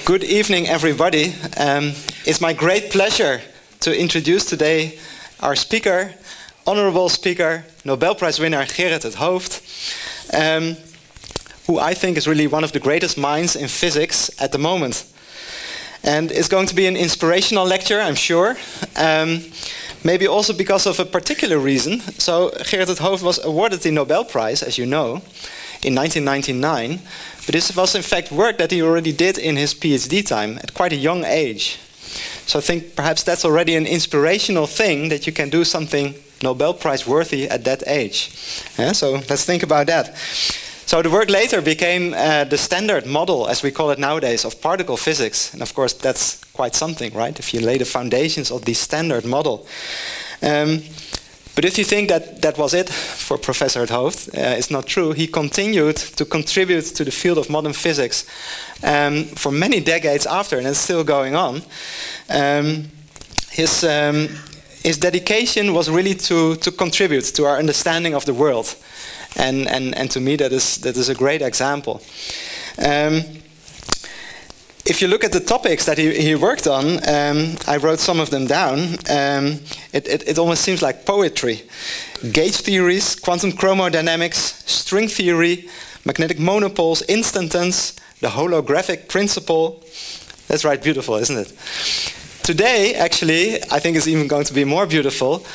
Good evening, everybody. It's my great pleasure to introduce today our speaker, honorable speaker, Nobel Prize winner Gerard at Hooft, who I think is really one of the greatest minds in physics at the moment. And it's going to be an inspirational lecture, I'm sure. Maybe also because of a particular reason. So Gerard at Hooft was awarded the Nobel Prize, as you know, in 1999. But this was in fact work that he already did in his PhD time at quite a young age. So I think perhaps that's already an inspirational thing, that you can do something Nobel Prize worthy at that age. Yeah, so let's think about that. So the work later became the standard model, as we call it nowadays, of particle physics. And of course that's quite something, right? If you lay the foundations of the standard model. But if you think that that was it for Professor at Hooft, it's not true. He continued to contribute to the field of modern physics for many decades after, and it's still going on. His dedication was really to contribute to our understanding of the world. And to me that is a great example. If you look at the topics that he worked on, I wrote some of them down. It almost seems like poetry. Gauge theories, quantum chromodynamics, string theory, magnetic monopoles, instantons, the holographic principle. That's right, beautiful, isn't it? Today, actually, I think it's even going to be more beautiful.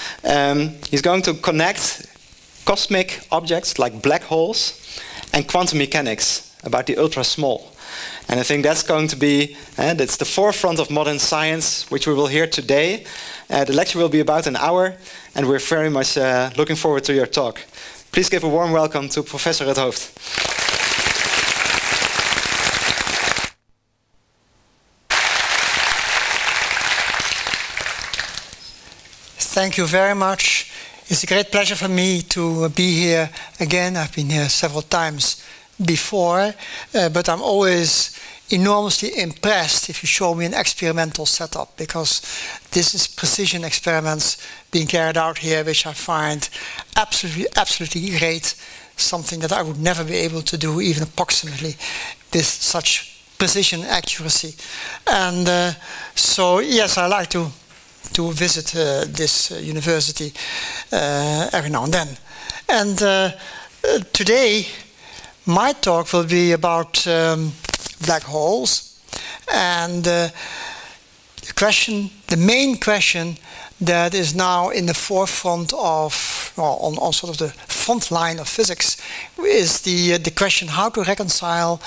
He's going to connect cosmic objects like black holes and quantum mechanics about the ultra small. And I think that's going to be, that's the forefront of modern science, which we will hear today. The lecture will be about an hour, and we're very much looking forward to your talk. Please give a warm welcome to Professor at Hooft. Thank you very much. It's a great pleasure for me to be here again. I've been here several times before, but I'm always enormously impressed if you show me an experimental setup, because this is precision experiments being carried out here, which I find absolutely great, something that I would never be able to do even approximately with such precision accuracy. And so yes, I like to visit this university every now and then. And today my talk will be about black holes, and the main question that is now in the forefront of, well, on sort of the front line of physics, is the question how to reconcile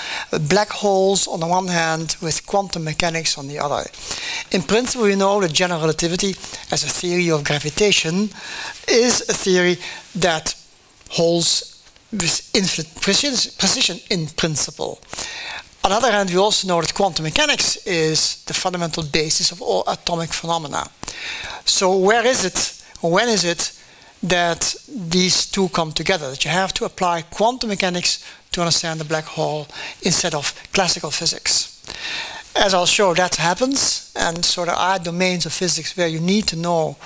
black holes on the one hand with quantum mechanics on the other. In principle, you know that general relativity as a theory of gravitation is a theory that holds with infinite precision in principle. On the other hand, we also know that quantum mechanics is the fundamental basis of all atomic phenomena. So where is it, or when is it, that these two come together, that you have to apply quantum mechanics to understand the black hole instead of classical physics? As I'll show, that happens, and so there are domains of physics where you need to know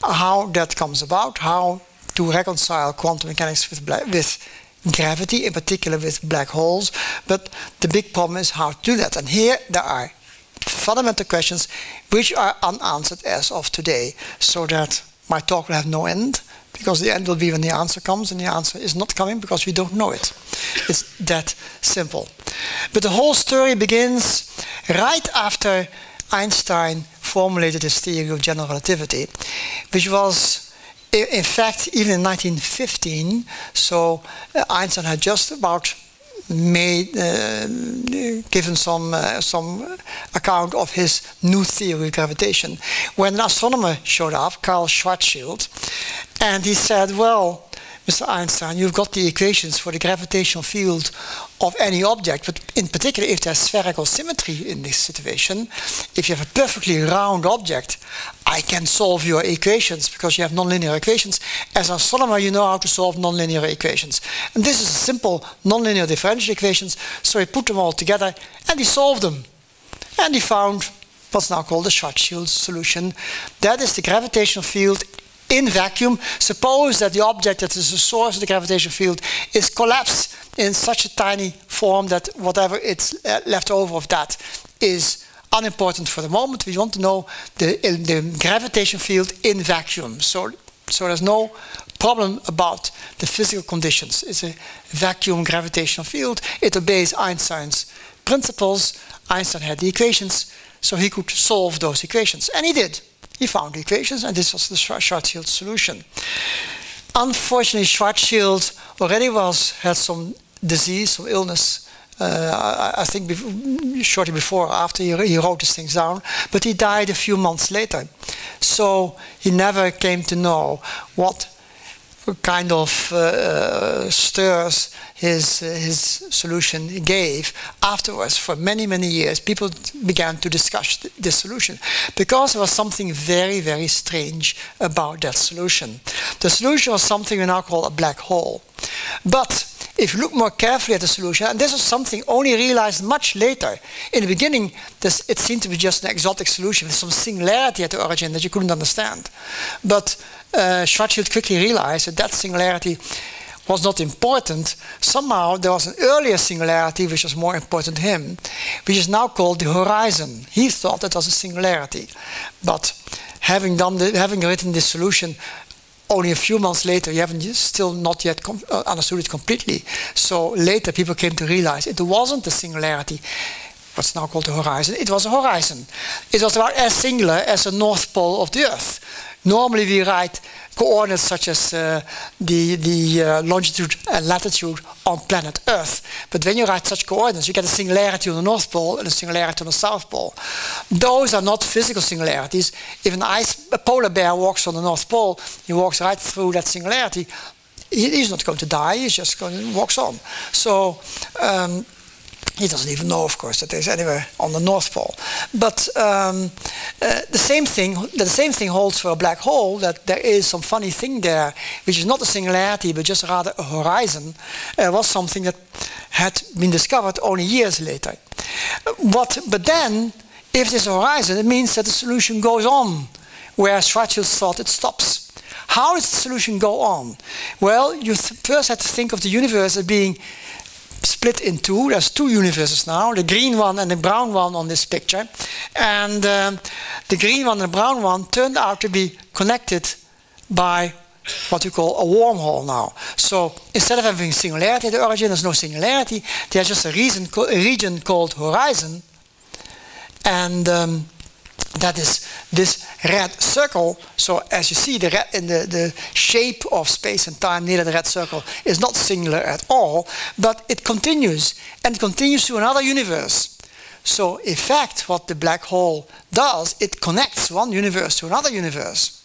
how that comes about, how to reconcile quantum mechanics with gravity, in particular with black holes. But the big problem is how to do that. And here there are fundamental questions which are unanswered as of today, so that my talk will have no end, because the end will be when the answer comes, and the answer is not coming because we don't know it. It's that simple. But the whole story begins right after Einstein formulated his theory of general relativity, which was in fact even in 1915. So Einstein had just about given some account of his new theory of gravitation, when an astronomer showed up, Karl Schwarzschild, and he said, well, Mr. Einstein, you've got the equations for the gravitational field of any object, but in particular if there's spherical symmetry in this situation, if you have a perfectly round object, I can solve your equations because you have nonlinear equations. As an astronomer, you know how to solve nonlinear equations. And this is a simple nonlinear differential equations, so he put them all together and he solved them. And he found what's now called the Schwarzschild solution. That is the gravitational field in vacuum. Suppose that the object that is the source of the gravitational field is collapsed in such a tiny form that whatever it's left over of that is unimportant for the moment. We want to know the gravitation field in vacuum. So there's no problem about the physical conditions. It's a vacuum gravitational field. It obeys Einstein's principles. Einstein had the equations, so he could solve those equations. And he did. He found the equations, and this was the Schwarzschild solution. Unfortunately, Schwarzschild already had some disease, some illness, I think shortly before, after he wrote these things down, but he died a few months later. So he never came to know what kind of stirs his solution gave. Afterwards, for many, many years, people began to discuss this solution because there was something very, very strange about that solution. The solution was something we now call a black hole. But if you look more carefully at the solution, and this was something only realized much later. In the beginning, it seemed to be just an exotic solution with some singularity at the origin that you couldn't understand. But Schwarzschild quickly realized that singularity was not important. Somehow there was an earlier singularity which was more important to him, which is now called the horizon. He thought that was a singularity. But having written this solution only a few months later, you haven't still not yet understood it completely. So later people came to realize it wasn't a singularity, what's now called the horizon. It was a horizon. It was about as singular as the North Pole of the Earth. Normally we write coordinates such as the longitude and latitude on planet Earth. But when you write such coordinates, you get a singularity on the North Pole and a singularity on the South Pole. Those are not physical singularities. If a polar bear walks on the North Pole, he walks right through that singularity. He's not going to die, he's just going to walk on. So he doesn't even know, of course, that there's anywhere on the North Pole. But the same thing holds for a black hole, that there is some funny thing there, which is not a singularity, but just rather a horizon, was something that had been discovered only years later. But then, if there's a horizon, it means that the solution goes on, where Schwarzschild thought it stops. How does the solution go on? Well, you first have to think of the universe as being split in two. There's two universes now, the green one and the brown one on this picture. And the green one and the brown one turned out to be connected by what we call a wormhole now. So instead of having singularity at the origin, there's no singularity. There's just a region called horizon. And that is this red circle. So as you see, the shape of space and time near the red circle is not singular at all, but it continues, and it continues to another universe. So in fact, what the black hole does, it connects one universe to another universe.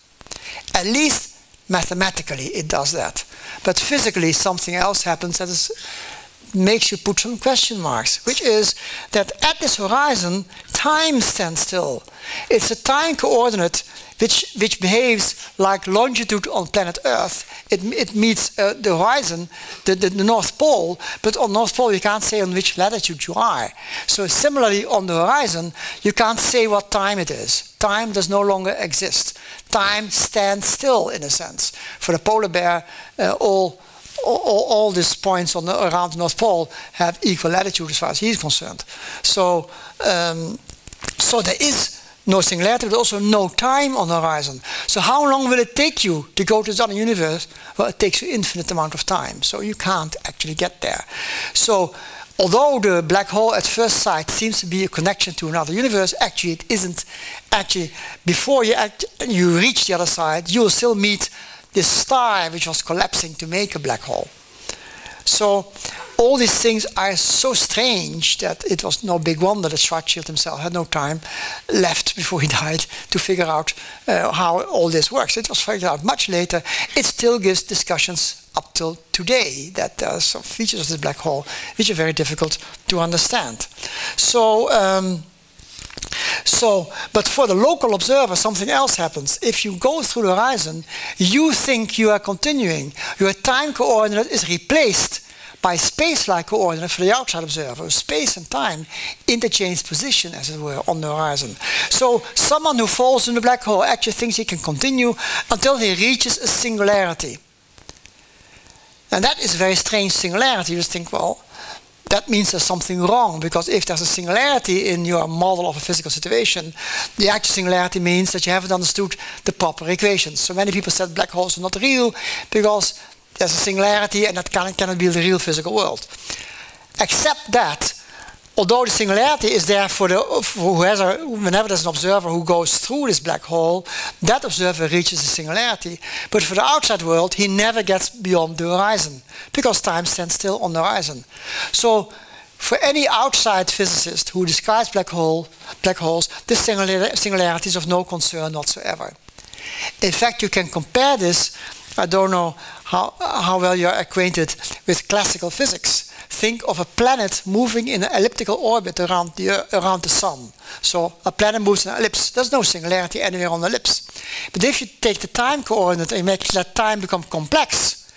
At least mathematically it does that. But physically something else happens that makes you put some question marks, which is that at this horizon, time stands still. It's a time coordinate which behaves like longitude on planet Earth. It meets the horizon, the North Pole, but on North Pole you can't say on which latitude you are. So similarly on the horizon, you can't say what time it is. Time does no longer exist. Time stands still in a sense. For the polar bear, all these points around the North Pole have equal latitude as far as he's concerned. So, so there is no singularity, but also no time on the horizon. So how long will it take you to go to the other universe? Well, it takes you infinite amount of time, so you can't actually get there. So although the black hole at first sight seems to be a connection to another universe, actually it isn't. Actually, before you reach the other side, you will still meet this star which was collapsing to make a black hole. So all these things are so strange that it was no big wonder that Schwarzschild himself had no time left before he died to figure out how all this works. It was figured out much later. It still gives discussions up till today that there are some features of this black hole which are very difficult to understand. But for the local observer, something else happens. If you go through the horizon, you think you are continuing. Your time coordinate is replaced by space-like coordinate for the outside observer. Space and time interchange position, as it were, on the horizon. So someone who falls in the black hole actually thinks he can continue until he reaches a singularity. And that is a very strange singularity. You just think, well, that means there's something wrong, because if there's a singularity in your model of a physical situation, the actual singularity means that you haven't understood the proper equations. So many people said black holes are not real because there's a singularity and that cannot be the real physical world. Except that, although the singularity is there for whenever there's an observer who goes through this black hole, that observer reaches the singularity. But for the outside world, he never gets beyond the horizon, because time stands still on the horizon. So for any outside physicist who describes black holes, this singularity is of no concern whatsoever. In fact, you can compare this. I don't know how well you're acquainted with classical physics. Think of a planet moving in an elliptical orbit around the sun. So a planet moves in an ellipse. There's no singularity anywhere on the ellipse. But if you take the time coordinate and you make that time become complex,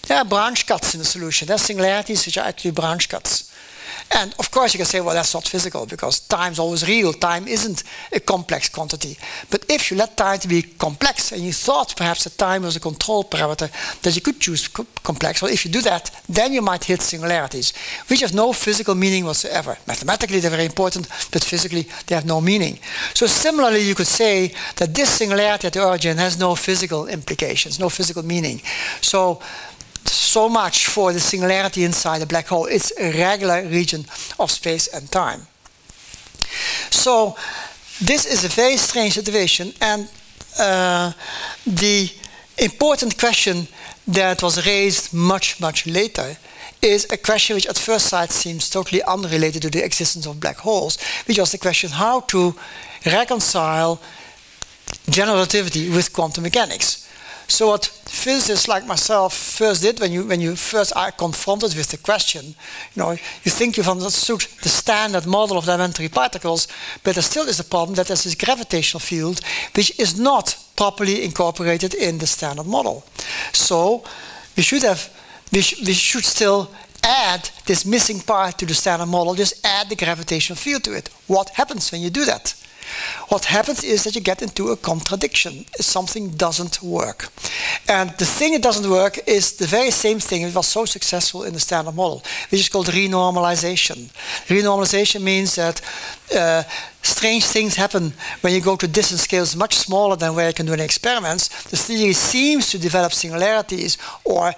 there are branch cuts in the solution. There are singularities which are actually branch cuts. And of course you can say, well, that's not physical because time's always real. Time isn't a complex quantity. But if you let time to be complex and you thought perhaps that time was a control parameter that you could choose complex, well, if you do that, then you might hit singularities, which have no physical meaning whatsoever. Mathematically they're very important, but physically they have no meaning. So similarly you could say that this singularity at the origin has no physical implications, no physical meaning. So much for the singularity inside a black hole. It's a regular region of space and time. So this is a very strange situation, and the important question that was raised much later is a question which at first sight seems totally unrelated to the existence of black holes, which was the question how to reconcile general relativity with quantum mechanics. So what physicists like myself first did when you first are confronted with the question, you think you've understood the standard model of elementary particles, but there still is a problem that there's this gravitational field which is not properly incorporated in the standard model. So we should still add this missing part to the standard model, just add the gravitational field to it. What happens when you do that? What happens is that you get into a contradiction. Something doesn't work. And the thing that doesn't work is the very same thing that was so successful in the standard model, which is called renormalization. Renormalization means that strange things happen when you go to distance scales much smaller than where you can do any experiments. The theory seems to develop singularities or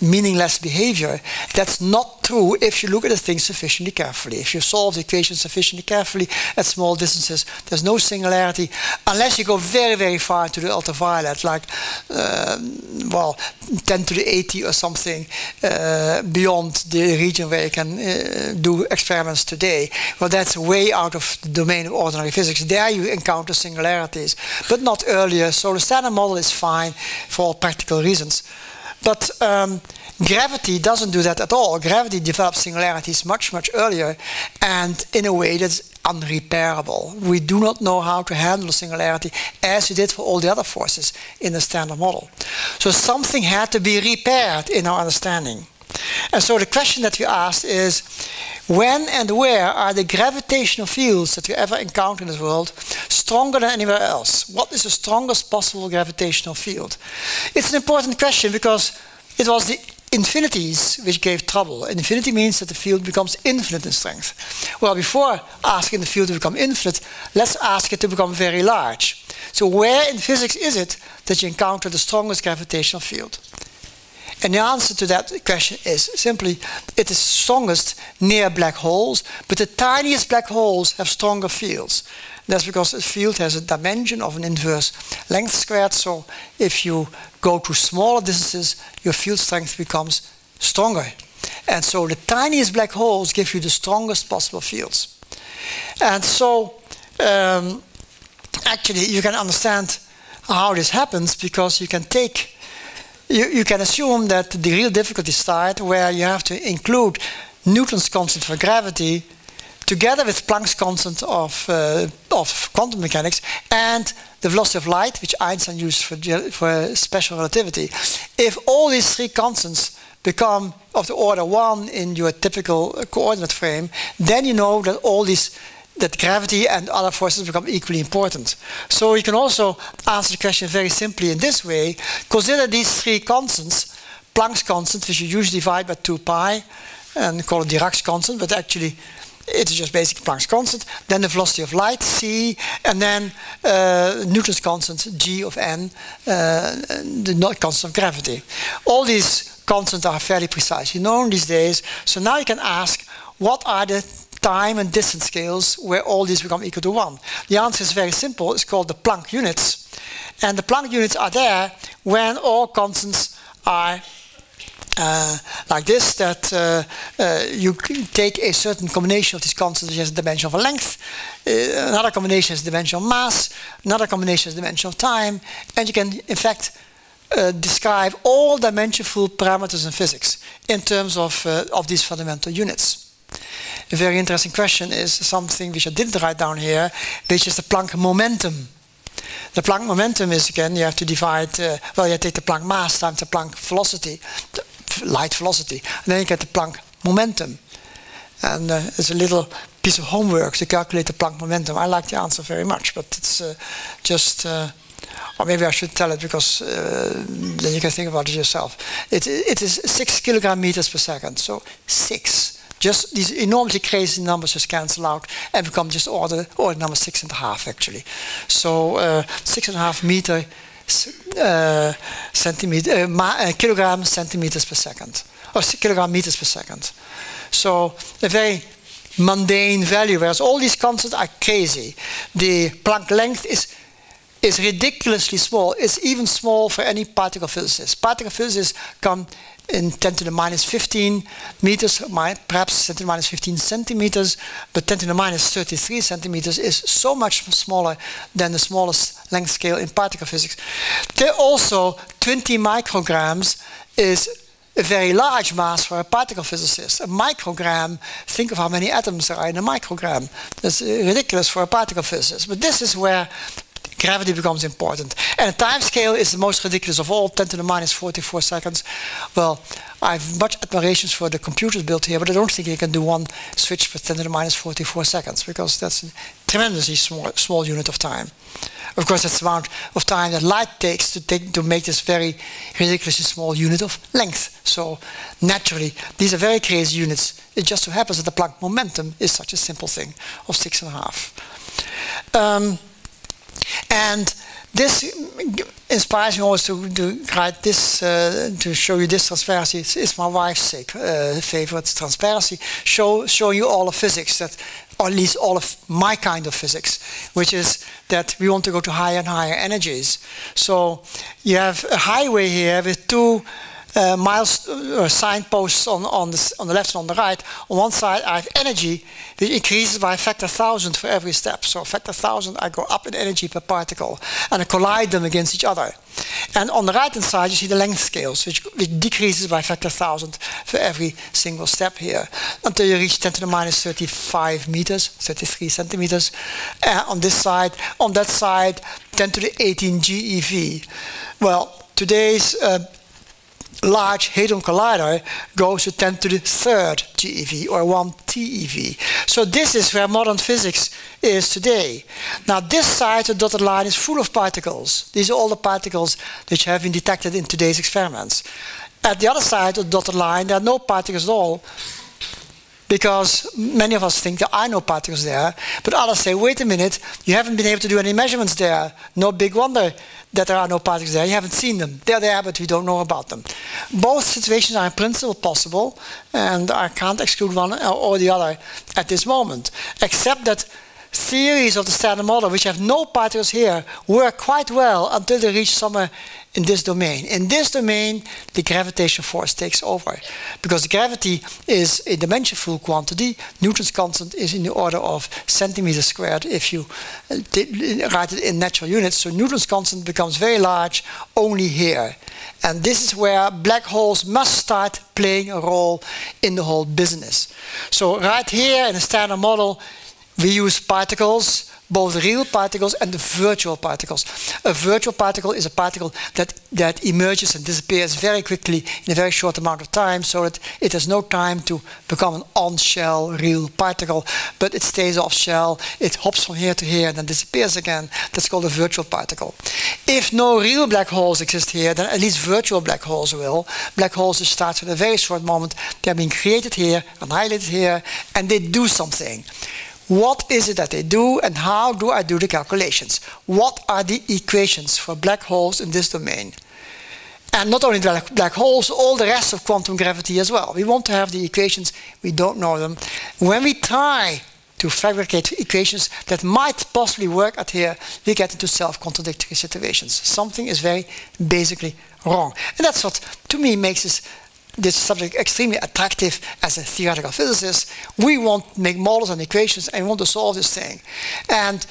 meaningless behavior. That's not true if you look at the thing sufficiently carefully. If you solve the equation sufficiently carefully at small distances, there's no singularity unless you go very far to the ultraviolet, like 10 to the 80 or something beyond the region where you can do experiments today. Well, that's way out of the domain of ordinary physics. There you encounter singularities, but not earlier. So the standard model is fine for all practical reasons. But gravity doesn't do that at all. Gravity develops singularities much earlier and in a way that's unrepairable. We do not know how to handle singularity as we did for all the other forces in the standard model. So something had to be repaired in our understanding. And so the question that we asked is, when and where are the gravitational fields that we ever encounter in this world stronger than anywhere else? What is the strongest possible gravitational field? It's an important question because it was the infinities which gave trouble. And infinity means that the field becomes infinite in strength. Well, before asking the field to become infinite, let's ask it to become very large. So where in physics is it that you encounter the strongest gravitational field? And the answer to that question is simply, it is strongest near black holes, but the tiniest black holes have stronger fields. That's because a field has a dimension of an inverse length squared, so if you go to smaller distances, your field strength becomes stronger. And so the tiniest black holes give you the strongest possible fields. And so actually you can understand how this happens because you can take you can assume that the real difficulties start where you have to include Newton's constant for gravity together with Planck's constant of quantum mechanics and the velocity of light, which Einstein used for special relativity. If all these three constants become of the order 1 in your typical coordinate frame, then you know that that gravity and other forces become equally important. So you can also answer the question very simply in this way. Consider these three constants, Planck's constant, which you usually divide by 2 pi, and call it Dirac's constant, but actually it is just basically Planck's constant. Then the velocity of light, c, and then Newton's constant, g of n, the constant of gravity. All these constants are fairly precisely known these days. So now you can ask, what are the time and distance scales where all these become equal to 1? The answer is very simple. It's called the Planck units. And the Planck units are there when all constants are like this, that you take a certain combination of these constants which has a dimension of a length, another combination has a dimension of mass, another combination has a dimension of time, and you can in fact describe all dimensionful parameters in physics in terms of these fundamental units. A very interesting question is something which I didn't write down here, which is the Planck momentum. The Planck momentum is, again, you have to divide, well, you take the Planck mass times the Planck velocity, light velocity, and then you get the Planck momentum. And it's a little piece of homework to calculate the Planck momentum. I like the answer very much, but it's just, or maybe I should tell it because then you can think about it yourself. It is 6 kilogram-meters per second, so 6. Just these enormously crazy numbers just cancel out and become just order number 6.5 actually. So 6.5 meter kilogram centimeters per second, or kilogram meters per second. So a very mundane value, whereas all these constants are crazy. The Planck length is ridiculously small. It's even small for any particle physicist. Particle physicists come in 10 to the minus 15 meters, perhaps 10 to the minus 15 centimeters, but 10 to the minus 33 centimeters is so much smaller than the smallest length scale in particle physics. There also 20 micrograms is a very large mass for a particle physicist. A microgram, think of how many atoms there are in a microgram. That's ridiculous for a particle physicist. But this is where gravity becomes important. And a time scale is the most ridiculous of all, 10 to the minus 44 seconds. Well, I have much admiration for the computers built here, but I don't think you can do one switch for 10 to the minus 44 seconds, because that's a tremendously small unit of time. Of course, that's the amount of time that light takes to make this very ridiculously small unit of length. So naturally, these are very crazy units. It just so happens that the Planck momentum is such a simple thing of 6.5. And this inspires me always to write this, to show you this transparency. It's my wife's favorite transparency, showing you all of physics, that, or at least all of my kind of physics, which is that we want to go to higher and higher energies. So you have a highway here with two signposts on the left and on the right. On one side I have energy which increases by a factor 1,000 for every step. So a factor 1,000 I go up in energy per particle and I collide them against each other. And on the right hand side you see the length scales which decreases by a factor 1,000 for every single step here until you reach 10 to the minus 35 meters, 33 centimeters. On this side, on that side 10 to the 18 GeV. Well, today's Large Hadron Collider goes to 10 to the 3rd GeV, or 1 TeV. So this is where modern physics is today. Now this side, the dotted line, is full of particles. These are all the particles which have been detected in today's experiments. At the other side of the dotted line, there are no particles at all, because many of us think there are no particles there, but others say, wait a minute, you haven't been able to do any measurements there. No big wonder that there are no particles there. You haven't seen them. They're there, but we don't know about them. Both situations are in principle possible, and I can't exclude one or the other at this moment, except that theories of the Standard Model, which have no particles here, work quite well until they reach somewhere in this domain. In this domain, the gravitational force takes over, because gravity is a dimensionful quantity. Newton's constant is in the order of centimeters squared if you write it in natural units. So Newton's constant becomes very large only here. And this is where black holes must start playing a role in the whole business. So right here in the Standard Model, we use particles, both real particles and the virtual particles. A virtual particle is a particle that emerges and disappears very quickly in a very short amount of time, so that it has no time to become an on-shell real particle, but it stays off-shell, it hops from here to here and then disappears again. That's called a virtual particle. If no real black holes exist here, then at least virtual black holes will. Black holes just start with a very short moment. They're being created here, annihilated here, and they do something. What is it that they do, and how do I do the calculations? What are the equations for black holes in this domain? And not only black holes, all the rest of quantum gravity as well. We want to have the equations, we don't know them. When we try to fabricate equations that might possibly work out here, we get into self-contradictory situations. Something is very basically wrong. And that's what, to me, makes this subject extremely attractive as a theoretical physicist. We want to make models and equations and we want to solve this thing. And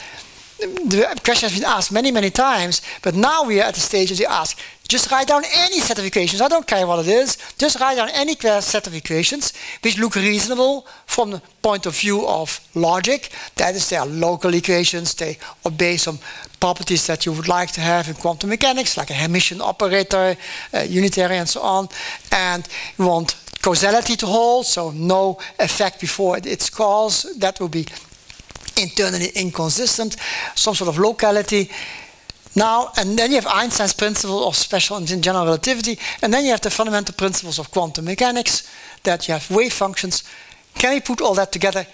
the question has been asked many, many times, but now we are at the stage where we ask, just write down any set of equations, I don't care what it is, just write down any set of equations which look reasonable from the point of view of logic. That is, they are local equations, they obey some properties that you would like to have in quantum mechanics, like a Hermitian operator, unitary and so on. And we want causality to hold, so no effect before its cause. That will be internally inconsistent, some sort of locality. Now, and then you have Einstein's principle of special and general relativity, and then you have the fundamental principles of quantum mechanics, that you have wave functions. Can we put all that together,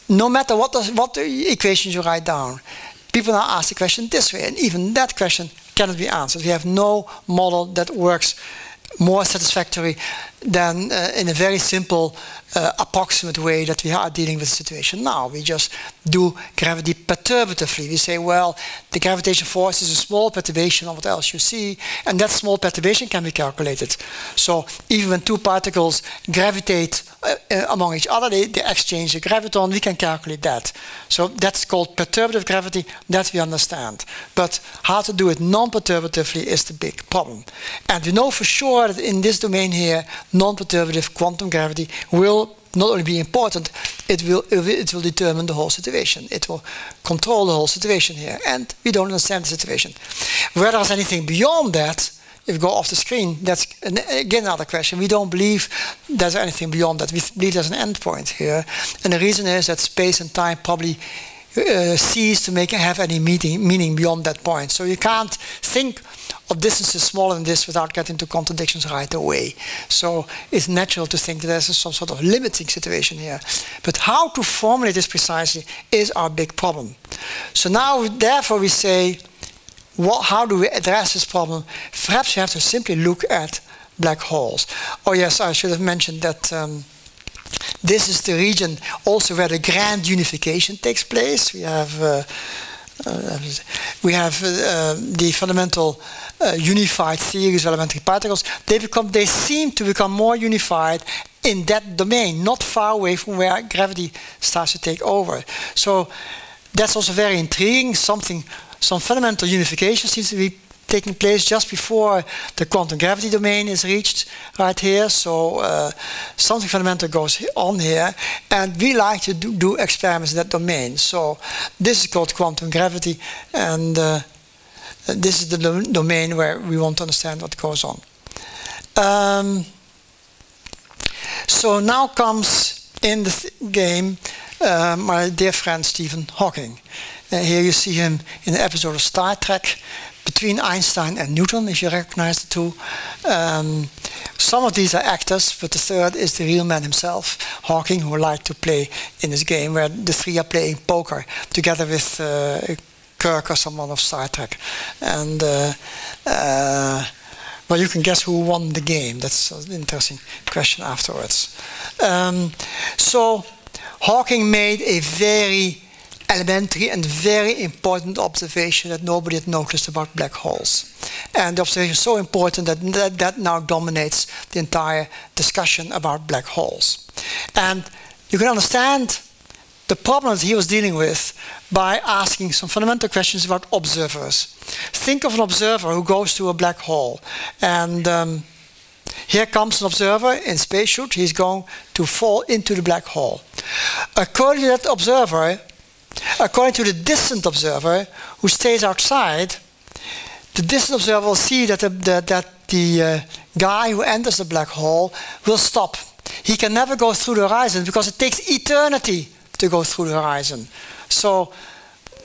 no matter what the equations you write down? People now ask the question this way, and even that question cannot be answered. We have no model that works more satisfactory than in a very simple, approximate way that we are dealing with the situation now. We just do gravity perturbatively. We say, well, the gravitational force is a small perturbation of what else you see, and that small perturbation can be calculated. So even when two particles gravitate among each other, they exchange a graviton, we can calculate that. So that's called perturbative gravity, that we understand. But how to do it non-perturbatively is the big problem. And we know for sure that in this domain here, non-perturbative quantum gravity will not only be important, it will determine the whole situation. It will control the whole situation here, and we don't understand the situation. Whether there's anything beyond that, if we go off the screen, that's again another question. We don't believe there's anything beyond that. We believe there's an endpoint here, and the reason is that space and time probably cease to have any meaning beyond that point. So you can't think of distances smaller than this without getting to contradictions right away. So it's natural to think that there's some sort of limiting situation here. But how to formulate this precisely is our big problem. So now, therefore, we say, how do we address this problem? Perhaps you have to simply look at black holes. Oh yes, I should have mentioned that this is the region also where the grand unification takes place. We have the fundamental unified theories of elementary particles. They seem to become more unified in that domain, not far away from where gravity starts to take over. So that's also very intriguing. Some fundamental unification seems to be taking place just before the quantum gravity domain is reached right here. So something fundamental goes on here, and we like to do experiments in that domain. So this is called quantum gravity, and this is the domain where we want to understand what goes on. So now comes in the game my dear friend Stephen Hawking. Here you see him in the episode of Star Trek, between Einstein and Newton, if you recognize the two. Some of these are actors, but the third is the real man himself, Hawking, who liked to play in this game where the three are playing poker together with Kirk or someone of Star Trek. And well, you can guess who won the game. That's an interesting question afterwards. So Hawking made a very elementary and very important observation that nobody had noticed about black holes. And the observation is so important that now dominates the entire discussion about black holes. And you can understand the problems he was dealing with by asking some fundamental questions about observers. Think of an observer who goes to a black hole, and here comes an observer in spacesuit. He's going to fall into the black hole. According to that observer, according to the distant observer who stays outside, the distant observer will see that the guy who enters the black hole will stop. He can never go through the horizon because it takes eternity to go through the horizon. So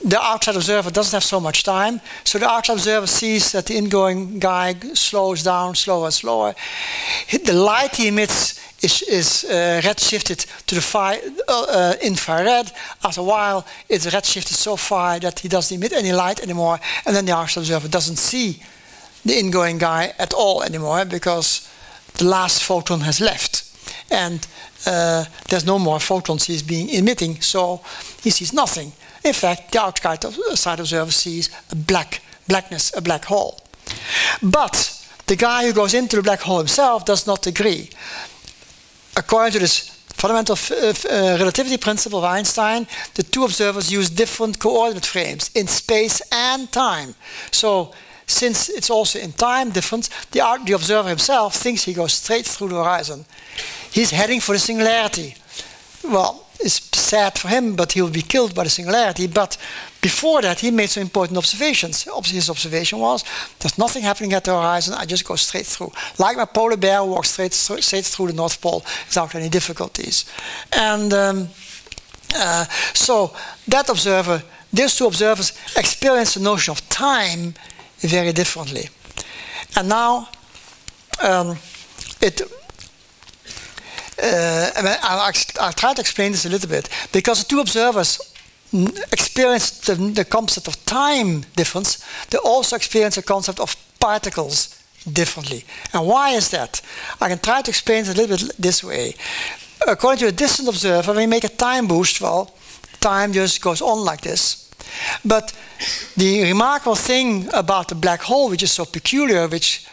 the outside observer doesn't have so much time. So the outside observer sees that the ingoing guy slows down slower and slower. The light he emits is redshifted to the infrared. After a while, it's redshifted so far that he doesn't emit any light anymore. And then the outside observer doesn't see the ingoing guy at all anymore because the last photon has left. And there's no more photons he's being emitting, so he sees nothing. In fact, the outside observer sees a blackness, a black hole. But the guy who goes into the black hole himself does not agree. According to this fundamental relativity principle of Einstein, the two observers use different coordinate frames in space and time. So since it's also in time difference, the observer himself thinks he goes straight through the horizon. He's heading for the singularity. Well, it's sad for him, but he will be killed by the singularity. But before that, he made some important observations. His observation was, there's nothing happening at the horizon, I just go straight through. Like my polar bear walks straight through the North Pole without any difficulties. And so that observer, these two observers experience the notion of time very differently. And now, I'll try to explain this a little bit, because the two observers experience the concept of time difference, they also experience the concept of particles differently. And why is that? I can try to explain it a little bit this way. According to a distant observer, when you make a time boost, well, time just goes on like this. But the remarkable thing about the black hole, which is so peculiar, which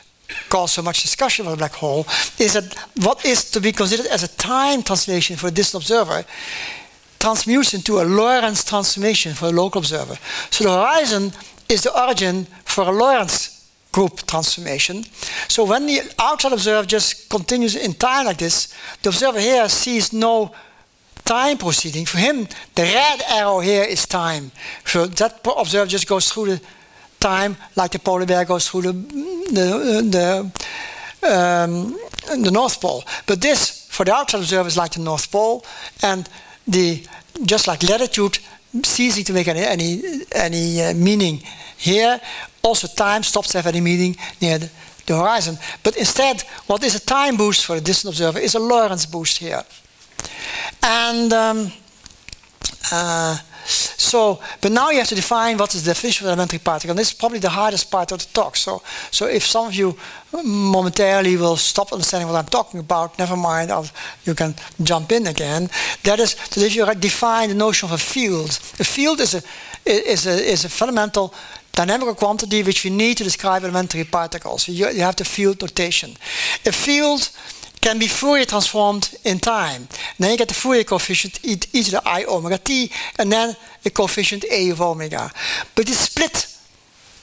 caused so much discussion about the black hole, is that what is to be considered as a time translation for a distant observer transmutes into a Lorentz transformation for a local observer. So the horizon is the origin for a Lorentz group transformation. So when the outside observer just continues in time like this, the observer here sees no time proceeding. For him, the red arrow here is time. So that observer just goes through the time like the polar bear goes through the North Pole. But this, for the outside observer, is like the North Pole, and just like latitude ceasing to make any meaning here, also time stops to have any meaning near the horizon. But instead, what is a time boost for a distant observer is a Lorentz boost here. And but now you have to define what is the definition of an elementary particle. And this is probably the hardest part of the talk. So if some of you momentarily will stop understanding what I'm talking about, never mind, you can jump in again. That is, that if you define the notion of a field is a fundamental dynamical quantity which we need to describe elementary particles. So you have the field notation. A field can be Fourier transformed in time. Then you get the Fourier coefficient e to the I omega t, and then a coefficient a of omega. But you split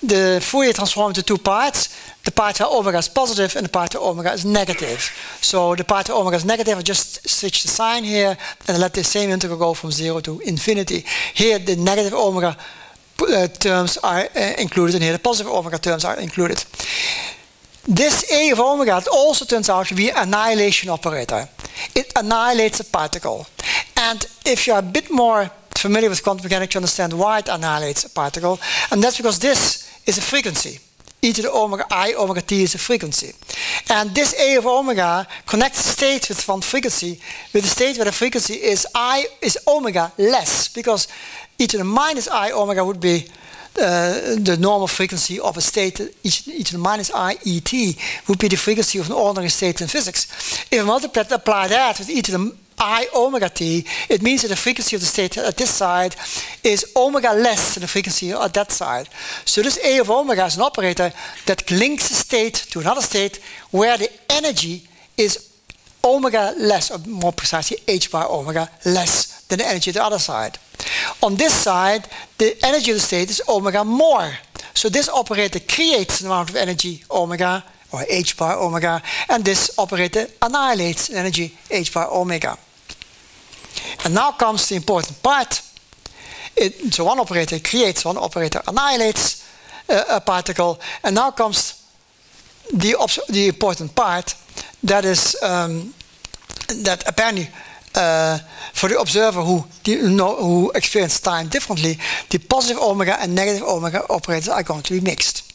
the Fourier transform into two parts. The part where omega is positive and the part where omega is negative. So the part where omega is negative, I just switch the sign here and let the same integral go from 0 to infinity. Here the negative omega terms are included, and here the positive omega terms are included. This a of omega also turns out to be an annihilation operator. It annihilates a particle. And if you're a bit more familiar with quantum mechanics, you understand why it annihilates a particle. And that's because this is a frequency. E to the omega I omega t is a frequency. And this a of omega connects state with one frequency with a state where the frequency is omega less, because e to the minus I omega would be the normal frequency of a state. E to the minus I et would be the frequency of an ordinary state in physics. If I apply that with e to the I omega t, it means that the frequency of the state at this side is omega less than the frequency at that side. So this a of omega is an operator that links a state to another state where the energy is omega less, or more precisely h bar omega less than the energy at the other side. On this side, the energy of the state is omega more. So this operator creates an amount of energy omega, or h bar omega, and this operator annihilates energy h bar omega. And now comes the important part. So one operator creates, one operator annihilates. a particle. And now comes the important part, that is that apparently for the observer who experiences time differently, the positive omega and negative omega operators are going to be mixed.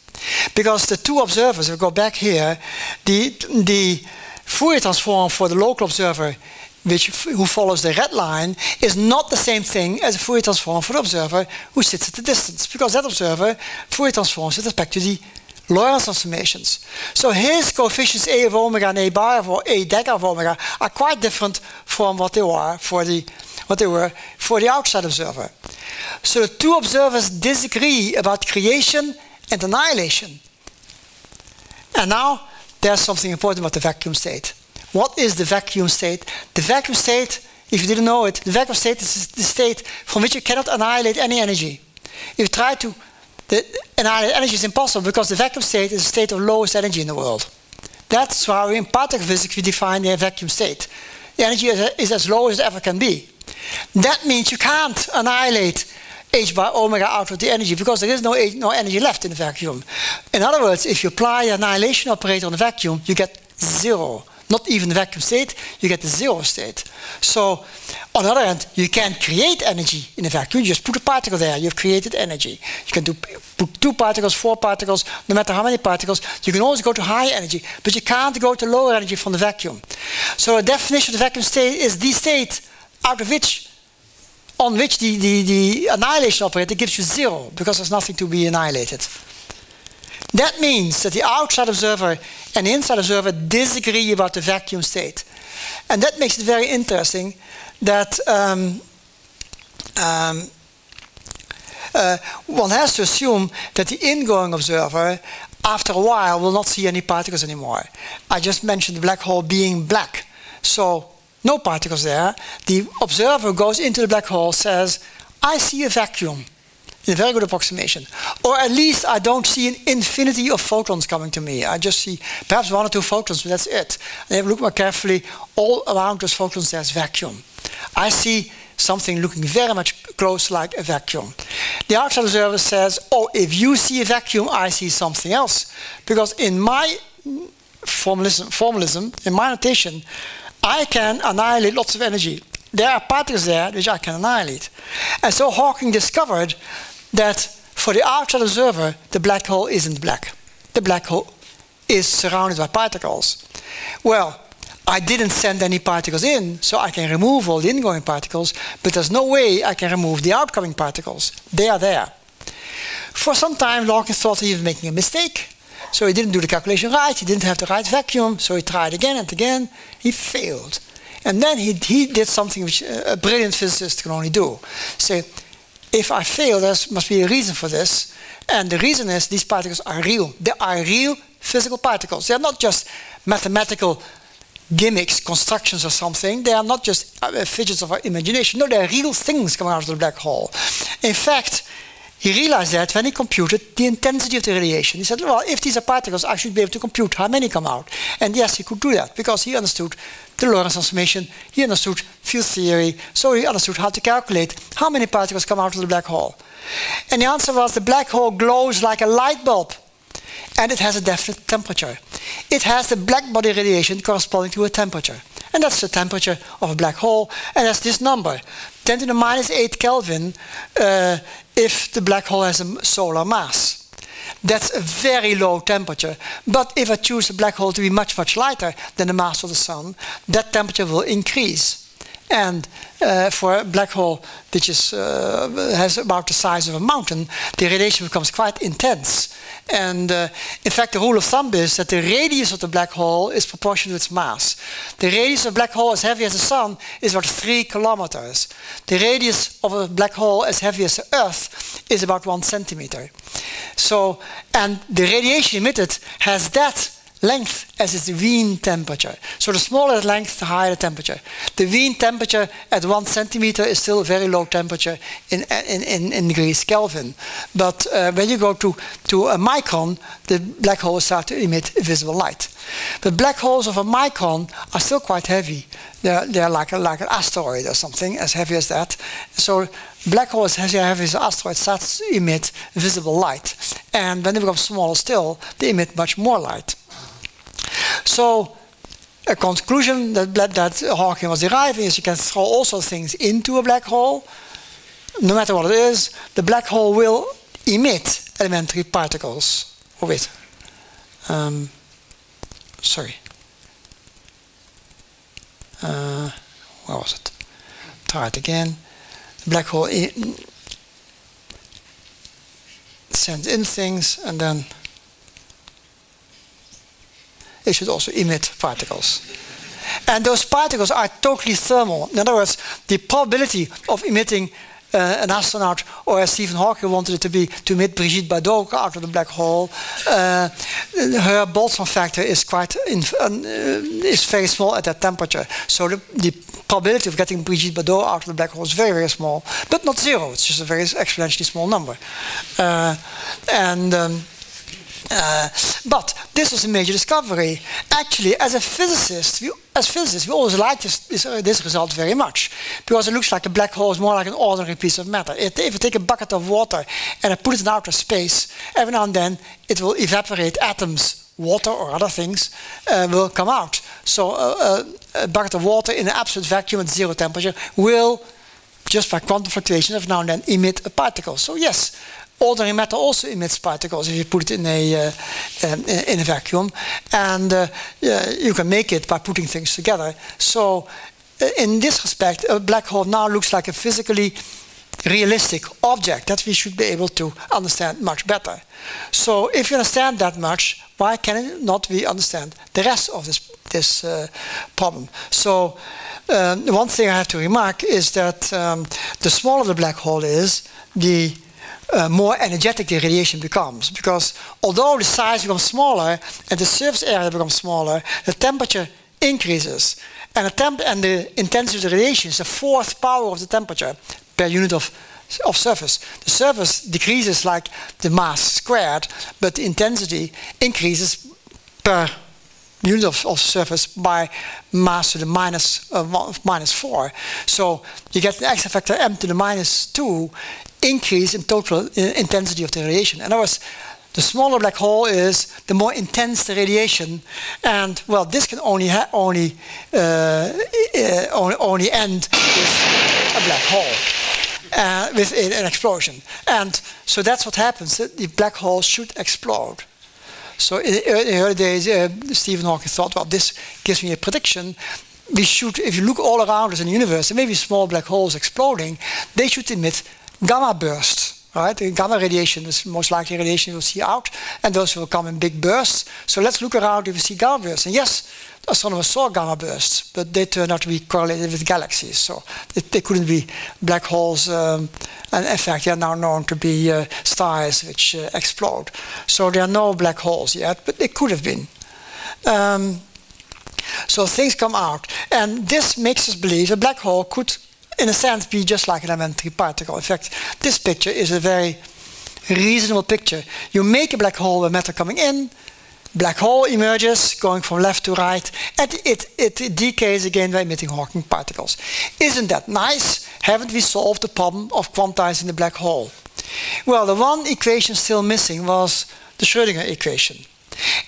Because the two observers, if we go back here, the Fourier transform for the local observer who follows the red line is not the same thing as a Fourier transform for the observer who sits at the distance, because that observer Fourier transforms with respect to the Lorentz transformations. So his coefficients A of omega and A bar or A dagger of omega are quite different from what they were for the outside observer. So the two observers disagree about creation and annihilation. And now there's something important about the vacuum state. What is the vacuum state? The vacuum state, if you didn't know it, the vacuum state is the state from which you cannot annihilate any energy. If you try to annihilate energy, is impossible, because the vacuum state is a state of lowest energy in the world. That's how in particle physics we define the vacuum state. The energy is as low as it ever can be. That means you can't annihilate h bar omega out of the energy, because there is no energy left in the vacuum. In other words, if you apply the annihilation operator on the vacuum, you get zero. Not even the vacuum state, you get the zero state. So, on the other hand, you can't create energy in a vacuum. You just put a particle there, you've created energy. You can put 2 particles, 4 particles, no matter how many particles. You can always go to high energy, but you can't go to lower energy from the vacuum. So, a definition of the vacuum state is the state on which the annihilation operator gives you zero, because there's nothing to be annihilated. That means that the outside observer and the inside observer disagree about the vacuum state. And that makes it very interesting that one has to assume that the ingoing observer, after a while, will not see any particles anymore. I just mentioned the black hole being black. So, no particles there. The observer who goes into the black hole says, I see a vacuum. A very good approximation. Or at least I don't see an infinity of photons coming to me. I just see perhaps 1 or 2 photons, but that's it. And if you look more carefully, all around those photons there's vacuum. I see something looking very much close like a vacuum. The outside observer says, oh, if you see a vacuum, I see something else. Because in my formalism, in my notation, I can annihilate lots of energy. There are particles there which I can annihilate. And so Hawking discovered that for the outside observer, the black hole isn't black. The black hole is surrounded by particles. Well, I didn't send any particles in, so I can remove all the ingoing particles, but there's no way I can remove the outgoing particles. They are there. For some time, Hawking thought he was making a mistake. So he didn't do the calculation right, he didn't have the right vacuum, so he tried again and again. He failed. And then he did something which a brilliant physicist can only do. Say, if I fail, there must be a reason for this. And the reason is these particles are real. They are real physical particles. They are not just mathematical gimmicks, constructions or something. They are not just fidgets of our imagination. No, they are real things coming out of the black hole. In fact, he realized that when he computed the intensity of the radiation. He said, well, if these are particles, I should be able to compute how many come out. And yes, he could do that, because he understood the Lorentz transformation, he understood field theory, so he understood how to calculate how many particles come out of the black hole. And the answer was the black hole glows like a light bulb, and it has a definite temperature. It has the black body radiation corresponding to a temperature. And that's the temperature of a black hole, and that's this number, 10 to the minus 8 Kelvin, if the black hole has a solar mass. That's a very low temperature. But if I choose a black hole to be much, much lighter than the mass of the sun, that temperature will increase. And for a black hole which has about the size of a mountain, the radiation becomes quite intense. And in fact, the rule of thumb is that the radius of the black hole is proportional to its mass. The radius of a black hole as heavy as the sun is about 3 kilometers. The radius of a black hole as heavy as the Earth is about 1 centimeter. So, and the radiation emitted has that length as its Wien temperature. So the smaller the length, the higher the temperature. The Wien temperature at 1 centimeter is still a very low temperature in degrees Kelvin. But when you go to a micron, the black holes start to emit visible light. But black holes of a micron are still quite heavy. They're like an asteroid or something, as heavy as that. So black hole as heavy as an asteroid starts to emit visible light. and when they become smaller still, they emit much more light. So a conclusion that Hawking was deriving is you can throw also things into a black hole. No matter what it is, the black hole will emit elementary particles. Oh wait, sorry. Where was it? Try it again. The black hole sends in things, and then it should also emit particles. And those particles are totally thermal. In other words, the probability of emitting an astronaut, or as Stephen Hawking wanted it to be, to emit Brigitte Bardot out of the black hole, her Boltzmann factor is is very small at that temperature. So the probability of getting Brigitte Bardot out of the black hole is very, very small, but not zero. It's just a very exponentially small number. But this was a major discovery. Actually, as physicists, we always like this result very much, because it looks like a black hole is more like an ordinary piece of matter. If you take a bucket of water and I put it in outer space, every now and then it will evaporate atoms. Water or other things will come out. So a bucket of water in an absolute vacuum at zero temperature will, just by quantum fluctuations, every now and then emit a particle. So yes, ordinary matter also emits particles if you put it in a vacuum, and you can make it by putting things together. So in this respect, a black hole now looks like a physically realistic object that we should be able to understand much better. So if you understand that much, why can not we understand the rest of this problem? So one thing I have to remark is that the smaller the black hole is, the more energetic the radiation becomes, because although the size becomes smaller and the surface area becomes smaller, the temperature increases, and the intensity of the radiation is the fourth power of the temperature per unit of surface. The surface decreases like the mass squared, but the intensity increases per unit of surface by mass to the minus 4. So you get the extra factor m to the minus 2 increase in total intensity of the radiation. In other words, the smaller black hole is, the more intense the radiation, and well, this can only end with a black hole, with an explosion. And so that's what happens. The black hole should explode. So in the early days, Stephen Hawking thought, well, this gives me a prediction. We should, if you look all around us in the universe, there may be small black holes exploding. They should emit gamma bursts. Right? The gamma radiation is most likely radiation you'll see out, and those will come in big bursts. So let's look around if we see gamma bursts. And yes, astronomers saw gamma bursts, but they turned out to be correlated with galaxies. So they couldn't be black holes. And in fact, they are now known to be stars which explode. So there are no black holes yet, but they could have been. So things come out. And this makes us believe a black hole could, in a sense, be just like an elementary particle. In fact, this picture is a very reasonable picture. You make a black hole with matter coming in, black hole emerges, going from left to right, and it decays again by emitting Hawking particles. Isn't that nice? Haven't we solved the problem of quantizing the black hole? Well, the one equation still missing was the Schrödinger equation.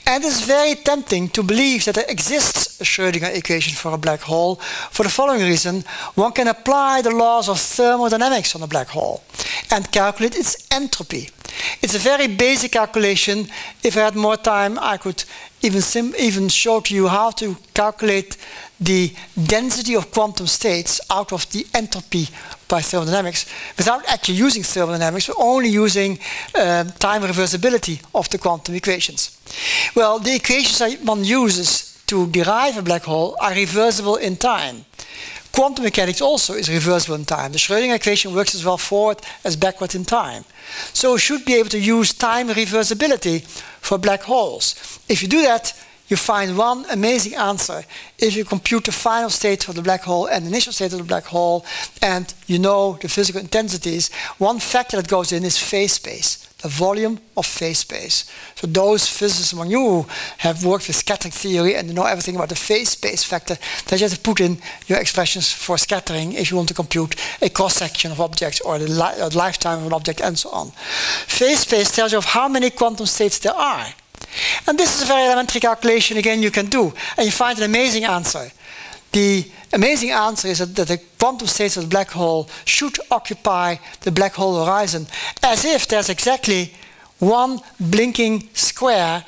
And it's very tempting to believe that there exists a Schrödinger equation for a black hole for the following reason. One can apply the laws of thermodynamics on a black hole and calculate its entropy. It's a very basic calculation. If I had more time, I could even show to you how to calculate the density of quantum states out of the entropy by thermodynamics without actually using thermodynamics, but only using time reversibility of the quantum equations. Well, the equations that one uses to derive a black hole are reversible in time. Quantum mechanics also is reversible in time. The Schrödinger equation works as well forward as backward in time. So we should be able to use time reversibility for black holes. If you do that, you find one amazing answer if you compute the final state of the black hole and the initial state of the black hole, and you know the physical intensities. One factor that goes in is phase space, the volume of phase space. So those physicists among you who have worked with scattering theory and know everything about the phase space factor, they just put in your expressions for scattering if you want to compute a cross-section of objects or the lifetime of an object and so on. Phase space tells you of how many quantum states there are. And this is a very elementary calculation, again, you can do. And you find an amazing answer. The amazing answer is that the quantum states of the black hole should occupy the black hole horizon as if there's exactly one blinking square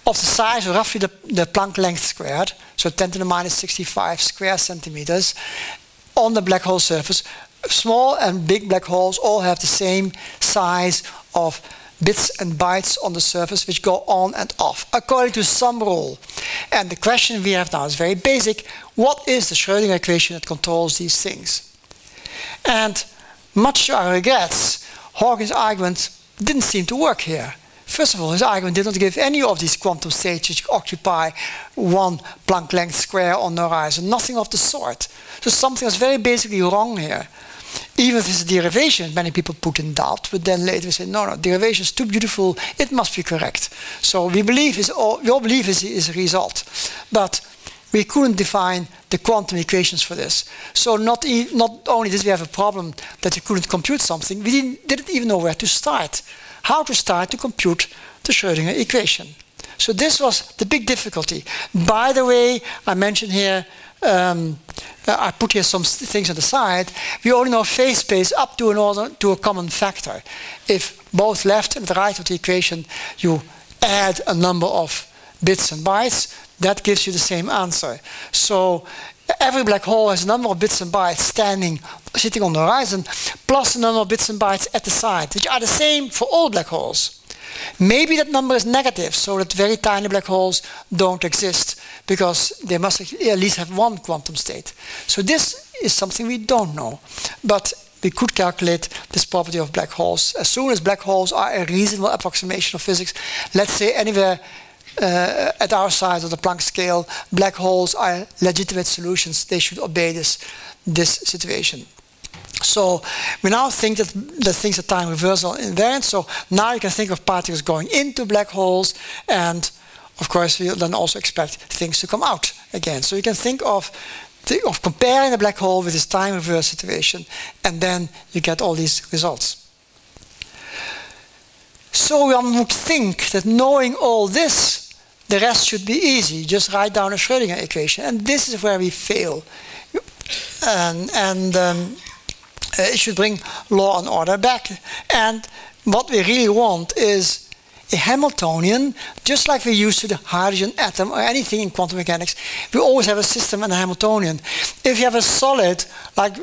of the size of roughly the Planck length squared, so 10 to the minus 65 square centimeters, on the black hole surface. Small and big black holes all have the same size of bits and bytes on the surface which go on and off according to some rule. And the question we have now is very basic. What is the Schrödinger equation that controls these things? And much to our regrets, Hawking's argument didn't seem to work here. First of all, his argument did not give any of these quantum states which occupy one Planck length square on the horizon, nothing of the sort. So something is very basically wrong here. Even if it's a derivation, many people put in doubt, but then later we say, no, derivation is too beautiful, it must be correct. So we all believe is a result. But we couldn't define the quantum equations for this. So not only did we have a problem that we couldn't compute something, we didn't even know where to start. How to start to compute the Schrödinger equation. So this was the big difficulty. By the way, I mentioned here, I put here some things on the side. We only know phase space up to a common factor. If both left and right of the equation you add a number of bits and bytes, that gives you the same answer. So every black hole has a number of bits and bytes sitting on the horizon, plus a number of bits and bytes at the side, which are the same for all black holes. Maybe that number is negative, so that very tiny black holes don't exist, because they must at least have one quantum state. So this is something we don't know. But we could calculate this property of black holes. As soon as black holes are a reasonable approximation of physics, let's say anywhere at our side of the Planck scale, black holes are legitimate solutions. They should obey this situation. So we now think that things are time reversal invariant. So now you can think of particles going into black holes, and of course we'll then also expect things to come out again. So you can think of comparing the black hole with this time reverse situation, and then you get all these results. So one would think that knowing all this, the rest should be easy. Just write down a Schrödinger equation, and this is where we fail. It should bring law and order back. And what we really want is a Hamiltonian, just like we used to the hydrogen atom or anything in quantum mechanics. We always have a system and a Hamiltonian. If you have a solid, like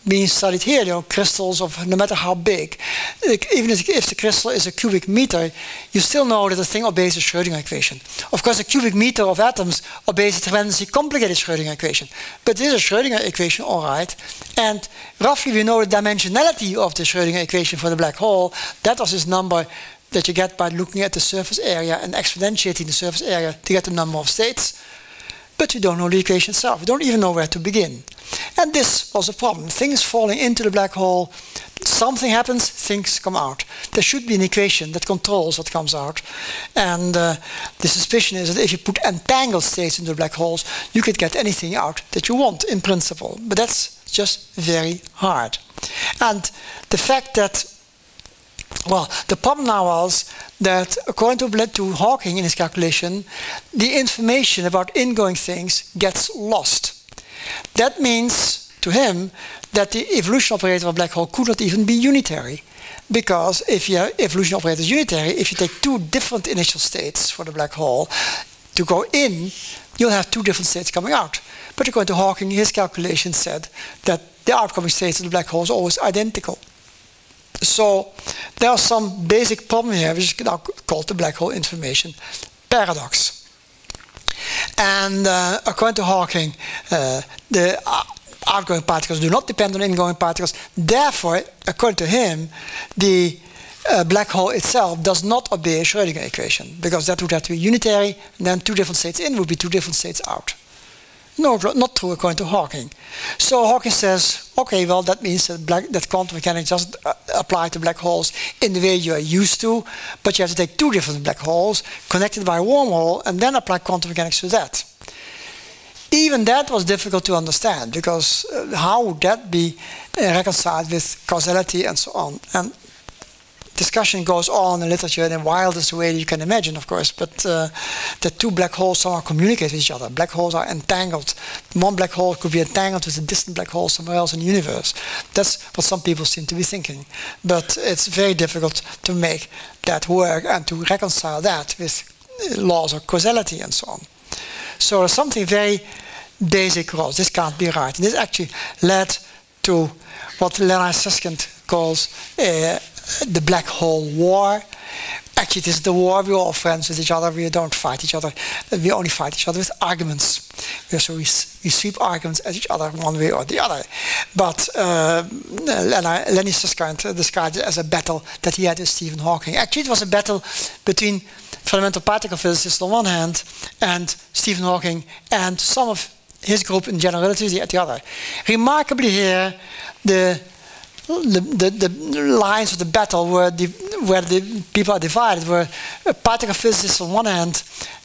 being studied here, crystals of no matter how big, even if the crystal is a cubic meter, you still know that the thing obeys the Schrödinger equation. Of course, a cubic meter of atoms obeys a tremendously complicated Schrödinger equation. But this is a Schrödinger equation, all right. And roughly we know the dimensionality of the Schrödinger equation for the black hole. That was this number that you get by looking at the surface area and exponentiating the surface area to get the number of states. But we don't know the equation itself. We don't even know where to begin. And this was a problem. Things falling into the black hole, something happens, things come out. There should be an equation that controls what comes out. And the suspicion is that if you put entangled states into the black holes, you could get anything out that you want in principle. But that's just very hard. And the fact that, well, the problem now was that according to Hawking in his calculation, the information about ingoing things gets lost. That means to him that the evolution operator of a black hole could not even be unitary. Because if your evolution operator is unitary, if you take two different initial states for the black hole to go in, you'll have two different states coming out. But according to Hawking, his calculation said that the outcoming states of the black hole is always identical. So there are some basic problem here, which is now called the black hole information paradox. And according to Hawking, the outgoing particles do not depend on ingoing particles. Therefore, according to him, the black hole itself does not obey a Schrödinger equation, because that would have to be unitary, and then two different states in would be two different states out. No, not true according to Hawking. So Hawking says, okay, well, that means that quantum mechanics doesn't apply to black holes in the way you are used to, but you have to take two different black holes connected by a wormhole and then apply quantum mechanics to that. Even that was difficult to understand, because how would that be reconciled with causality and so on? And discussion goes on in literature in the wildest way you can imagine, of course, but the two black holes somehow communicate with each other. Black holes are entangled. One black hole could be entangled with a distant black hole somewhere else in the universe. That's what some people seem to be thinking. But it's very difficult to make that work and to reconcile that with laws of causality and so on. So there's something very basic wrong. This can't be right. And this actually led to what Leonard Susskind calls the black hole war. Actually, it is the war. We're all friends with each other. We don't fight each other. We only fight each other with arguments. So we sweep arguments at each other one way or the other. But Leonard Susskind described it as a battle that he had with Stephen Hawking. Actually, it was a battle between fundamental particle physicists on one hand and Stephen Hawking and some of his group in general relativity at the other. Remarkably here, the lines of the battle where the people are divided were particle physicists on one hand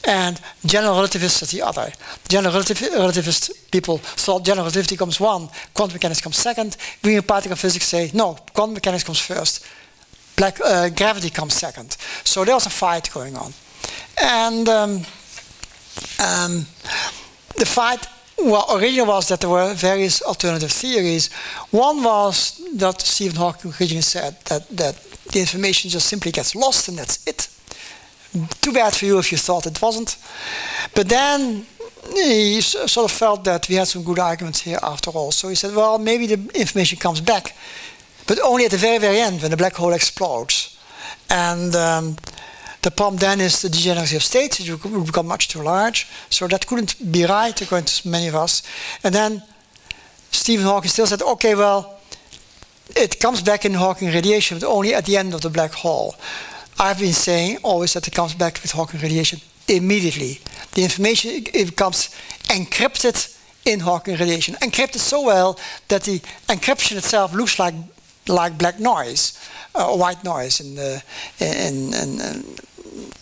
and general relativists at the other. General relativist people thought general relativity comes one, quantum mechanics comes second. We in particle physics say, no, quantum mechanics comes first. Gravity comes second. So there was a fight going on. And the fight originally was that there were various alternative theories. One was that Stephen Hawking originally said that the information just simply gets lost and that's it. Too bad for you if you thought it wasn't. But then he sort of felt that we had some good arguments here after all. So he said, well, maybe the information comes back, but only at the very, very end when the black hole explodes. And the problem then is the degeneracy of states. It will become much too large. So that couldn't be right according to many of us. And then Stephen Hawking still said, okay, well, it comes back in Hawking radiation, but only at the end of the black hole. I've been saying always that it comes back with Hawking radiation immediately. The information becomes encrypted in Hawking radiation. Encrypted so well that the encryption itself looks like black noise, white noise in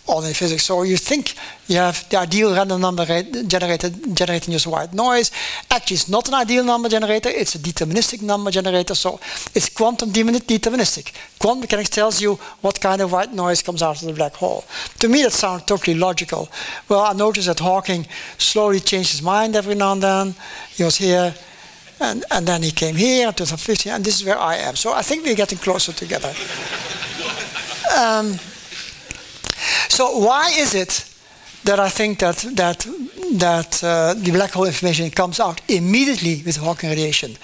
ordinary physics. So you think you have the ideal random number generating just white noise. Actually, it's not an ideal number generator. It's a deterministic number generator. So it's quantum deterministic. Quantum mechanics tells you what kind of white noise comes out of the black hole. To me, that sounds totally logical. Well, I noticed that Hawking slowly changed his mind every now and then. He was here, and then he came here in 2015, and this is where I am. So I think we're getting closer together. So why is it that I think that the black hole information comes out immediately with Hawking radiation?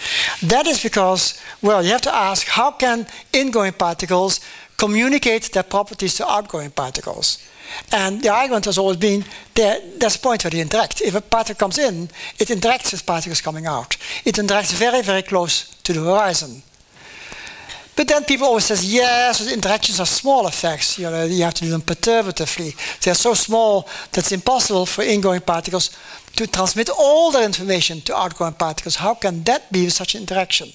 That is because, well, you have to ask, how can ingoing particles communicate their properties to outgoing particles? And the argument has always been, there's a point where they interact. If a particle comes in, it interacts with particles coming out. It interacts very, very close to the horizon. But then people always say, yes, the interactions are small effects. You have to do them perturbatively. They're so small that it's impossible for ingoing particles to transmit all their information to outgoing particles. How can that be with such an interaction?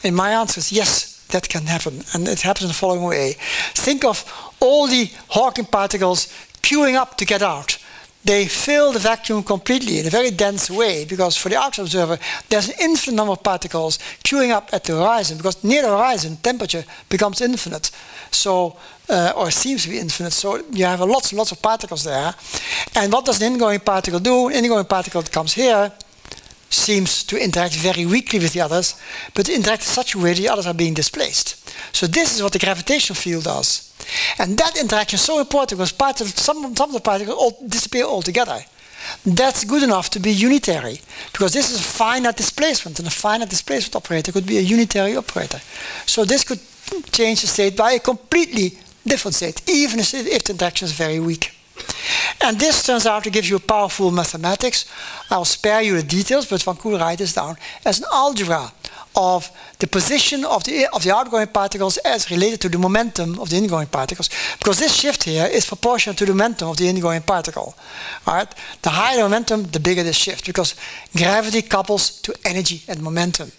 And my answer is yes, that can happen. And it happens in the following way. Think of all the Hawking particles queuing up to get out. They fill the vacuum completely in a very dense way, because for the outside observer, there's an infinite number of particles queuing up at the horizon, because near the horizon, temperature becomes infinite, so or seems to be infinite, so you have lots and lots of particles there. And what does an ingoing particle do? An ingoing particle that comes here seems to interact very weakly with the others, but interact in such a way that the others are being displaced. So this is what the gravitational field does. And that interaction is so important because some of the particles all disappear altogether. That's good enough to be unitary, because this is a finite displacement, and a finite displacement operator could be a unitary operator. So this could change the state by a completely different state, even if the interaction is very weak. And this turns out to give you a powerful mathematics. I'll spare you the details, but one could write this down as an algebra of the position of the outgoing particles as related to the momentum of the ingoing particles. Because this shift here is proportional to the momentum of the ingoing particle. All right? The higher the momentum, the bigger the shift, because gravity couples to energy and momentum.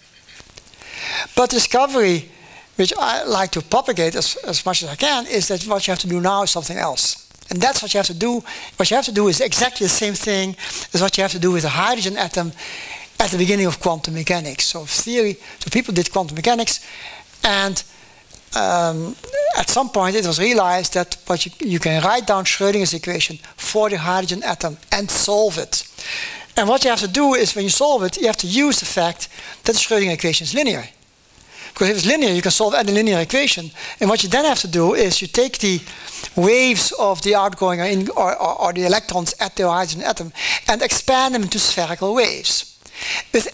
But the discovery, which I like to propagate as much as I can, is that what you have to do now is something else. And that's what you have to do. What you have to do is exactly the same thing as what you have to do with a hydrogen atom at the beginning of quantum mechanics. So people did quantum mechanics, and at some point it was realized that you can write down Schrödinger's equation for the hydrogen atom and solve it. And what you have to do is, when you solve it, you have to use the fact that the Schrödinger equation is linear. Because if it's linear, you can solve any linear equation. And what you then have to do is you take the waves of the outgoing or the electrons at the hydrogen atom and expand them into spherical waves. With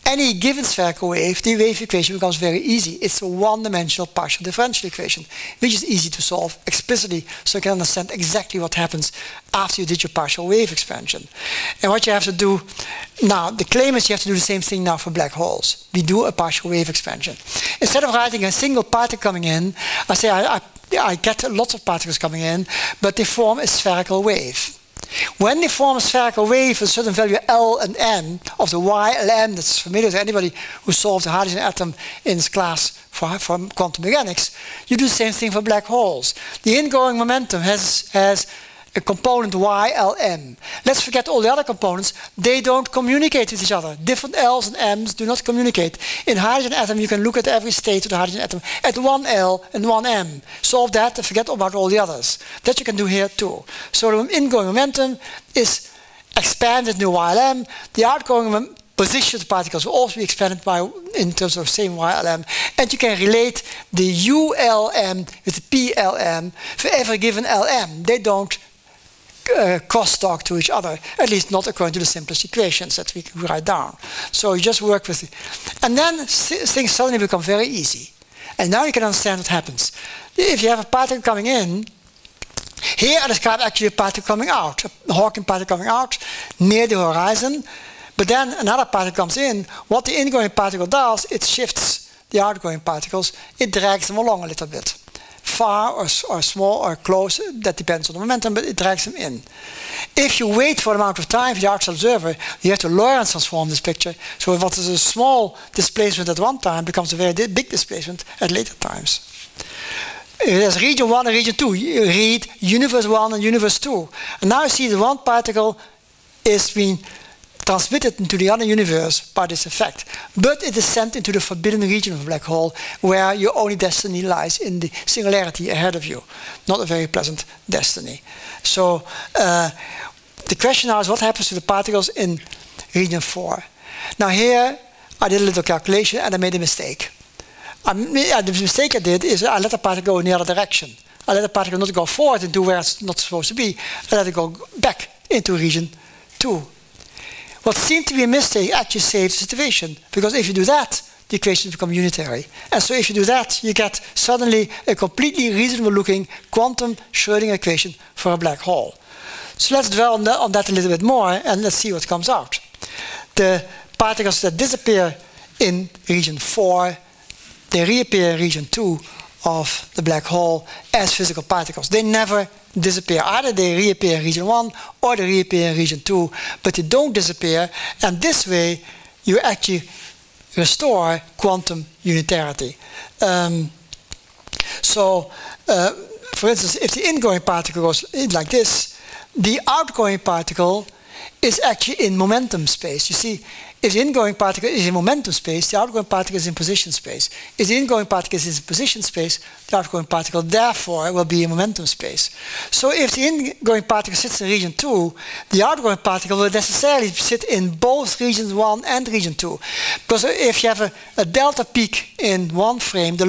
any given spherical wave, the wave equation becomes very easy. It's a one-dimensional partial differential equation, which is easy to solve explicitly, so you can understand exactly what happens after you did your partial wave expansion. And what you have to do now, the claim is you have to do the same thing now for black holes. We do a partial wave expansion. Instead of writing a single particle coming in, I say I get lots of particles coming in, but they form a spherical wave. When they form a spherical wave with a certain value L and M of the YLM, that's familiar to anybody who solved the hydrogen atom in this class for quantum mechanics, you do the same thing for black holes. The ingoing momentum has a component YLM. Let's forget all the other components. They don't communicate with each other. Different L's and M's do not communicate. In hydrogen atom, you can look at every state of the hydrogen atom at one L and one M. Solve that and forget about all the others. That you can do here too. So the ingoing momentum is expanded in YLM. The outgoing position of the particles will also be expanded in terms of same YLM. And you can relate the ULM with the PLM for every given LM. They don't crosstalk to each other, at least not according to the simplest equations that we write down. So you just work with it. And then things suddenly become very easy. And now you can understand what happens. If you have a particle coming in, here I describe actually a particle coming out, a Hawking particle coming out near the horizon, but then another particle comes in. What the ingoing particle does, it shifts the outgoing particles, it drags them along a little bit. Far or small or close, that depends on the momentum, but it drags them in. If you wait for an amount of time for the outside observer, you have to Lorentz transform this picture. So what is a small displacement at one time becomes a very big displacement at later times. There's region 1 and region 2. You read universe 1 and universe 2. And now you see the one particle is being transmitted into the other universe by this effect. But it is sent into the forbidden region of a black hole, where your only destiny lies in the singularity ahead of you. Not a very pleasant destiny. So the question now is, what happens to the particles in region 4? Now here I did a little calculation and I made a mistake. The mistake I did is I let the particle go in the other direction. I let the particle not go forward into where it's not supposed to be. I let it go back into region 2. What seemed to be a mistake actually saves the situation, because if you do that, the equations become unitary. And so if you do that, you get suddenly a completely reasonable looking quantum Schrödinger equation for a black hole. So let's dwell on that a little bit more and let's see what comes out. The particles that disappear in region 4, they reappear in region 2 of the black hole as physical particles. They never disappear. Either they reappear in region 1 or they reappear in region 2, but they don't disappear, and this way you actually restore quantum unitarity. For instance, if the ingoing particle goes like this, the outgoing particle is actually in momentum space. You see, if the ingoing particle is in momentum space, the outgoing particle is in position space. If the ingoing particle is in position space, the outgoing particle therefore will be in momentum space. So if the ingoing particle sits in region 2, the outgoing particle will necessarily sit in both region 1 and region 2. Because if you have a delta peak in one frame, the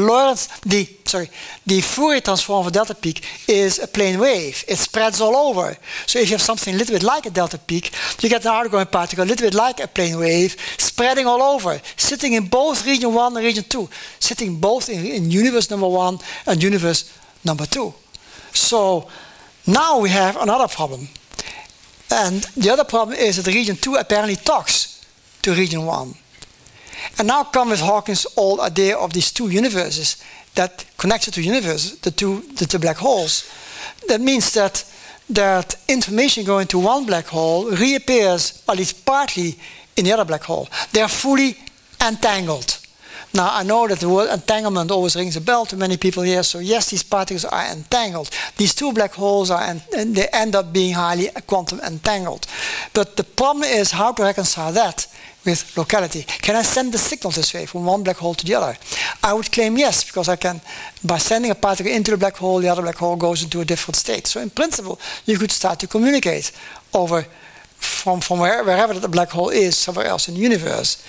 Fourier transform of a delta peak is a plane wave. It spreads all over. So if you have something a little bit like a delta peak, you get an outgoing particle a little bit like a plane wave, spreading all over, sitting in both region 1 and region 2, sitting both in universe number 1 and universe number 2. So now we have another problem. And the other problem is that region 2 apparently talks to region 1. And now come with Hawking's old idea of these two universes that connect the two universes, the two black holes. That means that information going to one black hole reappears, at least partly, in the other black hole. They are fully entangled. Now, I know that the word entanglement always rings a bell to many people here, so yes, these particles are entangled. These two black holes are, and they end up being highly quantum entangled. But the problem is how to reconcile that with locality. Can I send the signal this way from one black hole to the other? I would claim yes, because I can, by sending a particle into the black hole, the other black hole goes into a different state. So in principle, you could start to communicate over from wherever the black hole is, somewhere else in the universe.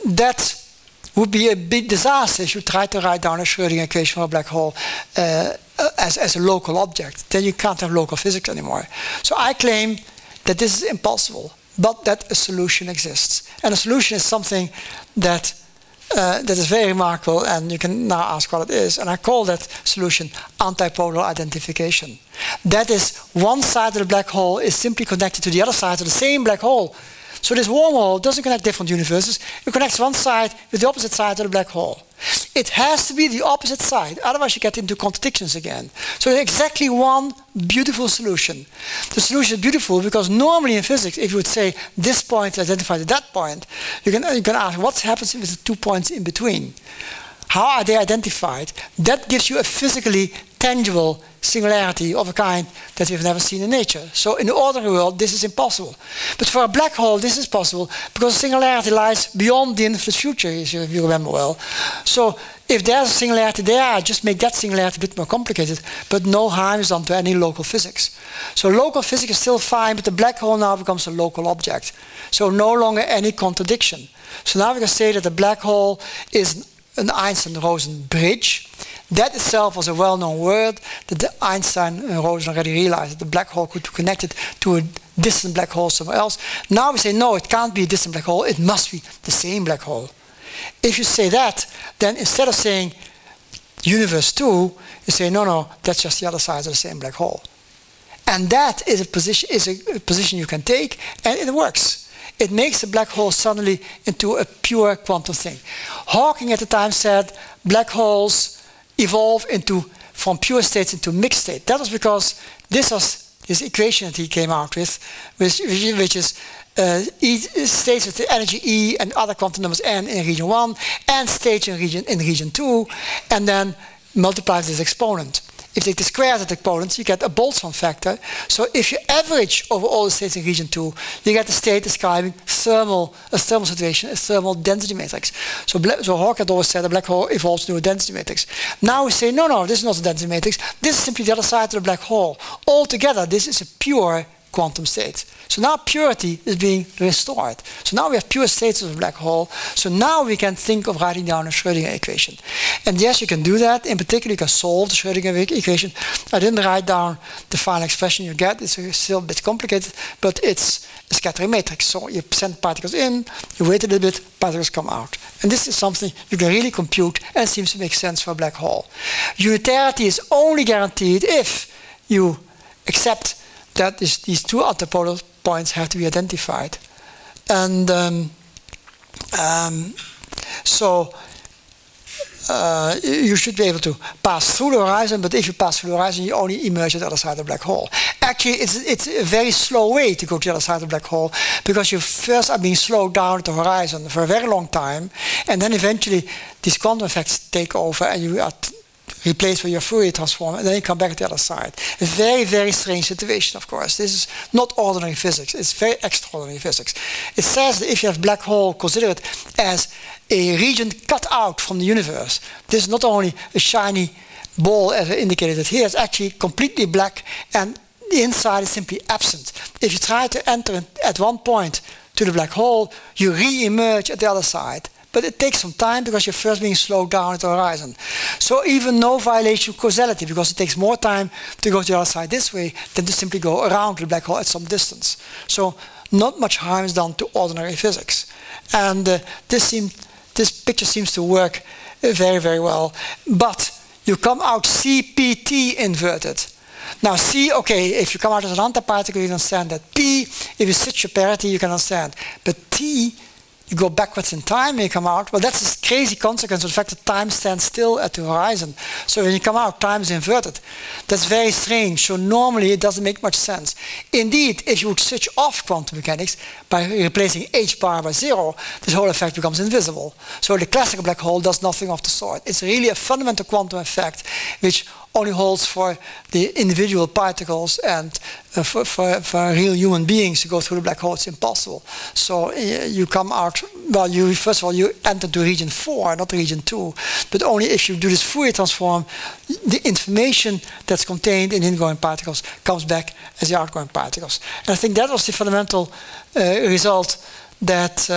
That would be a big disaster if you try to write down a Schrödinger equation for a black hole as a local object. Then you can't have local physics anymore. So I claim that this is impossible, but that a solution exists. And a solution is something that is very remarkable, and you can now ask what it is. And I call that solution antipodal identification. That is, one side of the black hole is simply connected to the other side of the same black hole. So this wormhole doesn't connect different universes. It connects one side with the opposite side of the black hole. It has to be the opposite side, otherwise you get into contradictions again. So there's exactly one beautiful solution. The solution is beautiful because normally in physics, if you would say this point is identified at that point, you can ask what happens with the 2 points in between. How are they identified? That gives you a physically tangible singularity of a kind that we've never seen in nature. So in the ordinary world, this is impossible. But for a black hole, this is possible because singularity lies beyond the infinite future, if you remember well. So if there's a singularity there, just make that singularity a bit more complicated, but no harm is done to any local physics. So local physics is still fine, but the black hole now becomes a local object. So no longer any contradiction. So now we can say that the black hole is an Einstein-Rosen bridge. That itself was a well-known word that the Einstein and Rosen already realized that the black hole could be connected to a distant black hole somewhere else. Now we say, no, it can't be a distant black hole, it must be the same black hole. If you say that, then instead of saying universe 2, you say, no, that's just the other side of the same black hole. And that is a position you can take, and it works. It makes the black hole suddenly into a pure quantum thing. Hawking at the time said black holes evolve from pure states into mixed state. That was because this was his equation that he came out with, which is states with the energy E and other quantum numbers n in region 1, and states in region 2, and then multiplies this exponent. If you take the square of the exponents, you get a Boltzmann factor. So if you average over all the states in region 2, you get a state describing a thermal situation, a thermal density matrix. So Hawking had always said a black hole evolves into a density matrix. Now we say, no, this is not a density matrix. This is simply the other side of the black hole. Altogether, this is a pure quantum state. So now purity is being restored. So now we have pure states of the black hole. So now we can think of writing down a Schrödinger equation. And yes, you can do that. In particular, you can solve the Schrödinger equation. I didn't write down the final expression you get. It's still a bit complicated, but it's a scattering matrix. So you send particles in, you wait a little bit, particles come out. And this is something you can really compute and seems to make sense for a black hole. Unitarity is only guaranteed if you accept that these two antipodal points have to be identified. And you should be able to pass through the horizon, but if you pass through the horizon, you only emerge at the other side of the black hole. Actually, it's a very slow way to go to the other side of the black hole, because you first are being slowed down at the horizon for a very long time, and then eventually these quantum effects take over and you are replaced with your Fourier transform, and then you come back to the other side. A very, very strange situation, of course. This is not ordinary physics. It's very extraordinary physics. It says that if you have a black hole, consider it as a region cut out from the universe. This is not only a shiny ball, as I indicated it here, it's actually completely black, and the inside is simply absent. If you try to enter at one point to the black hole, you re-emerge at the other side. But it takes some time because you're first being slowed down at the horizon. So even no violation of causality, because it takes more time to go to the other side this way than to simply go around the black hole at some distance. So not much harm is done to ordinary physics. And this picture seems to work very, very well. But you come out CPT inverted. Now C, okay, if you come out as an antiparticle, you can understand that. P, if you switch your parity, you can understand. But T you go backwards in time and you come out. Well, that's a crazy consequence of the fact that time stands still at the horizon. So when you come out, time is inverted. That's very strange. So normally it doesn't make much sense. Indeed, if you would switch off quantum mechanics by replacing h bar by 0, this whole effect becomes invisible. So the classical black hole does nothing of the sort. It's really a fundamental quantum effect which only holds for the individual particles, and for real human beings to go through the black hole, it's impossible. So you come out, well, first of all, you enter to region 4, not region 2, but only if you do this Fourier transform, the information that's contained in ingoing particles comes back as the outgoing particles. And I think that was the fundamental result that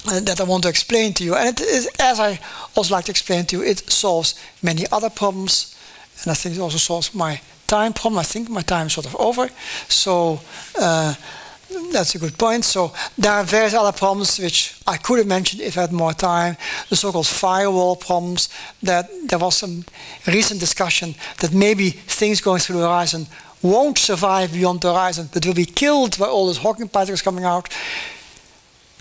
that I want to explain to you. And it is, as I also like to explain to you, it solves many other problems. And I think it also solves my time problem. I think my time is sort of over. So that's a good point. So there are various other problems which I could have mentioned if I had more time. The so-called firewall problems, that there was some recent discussion that maybe things going through the horizon won't survive beyond the horizon, but will be killed by all those Hawking particles coming out.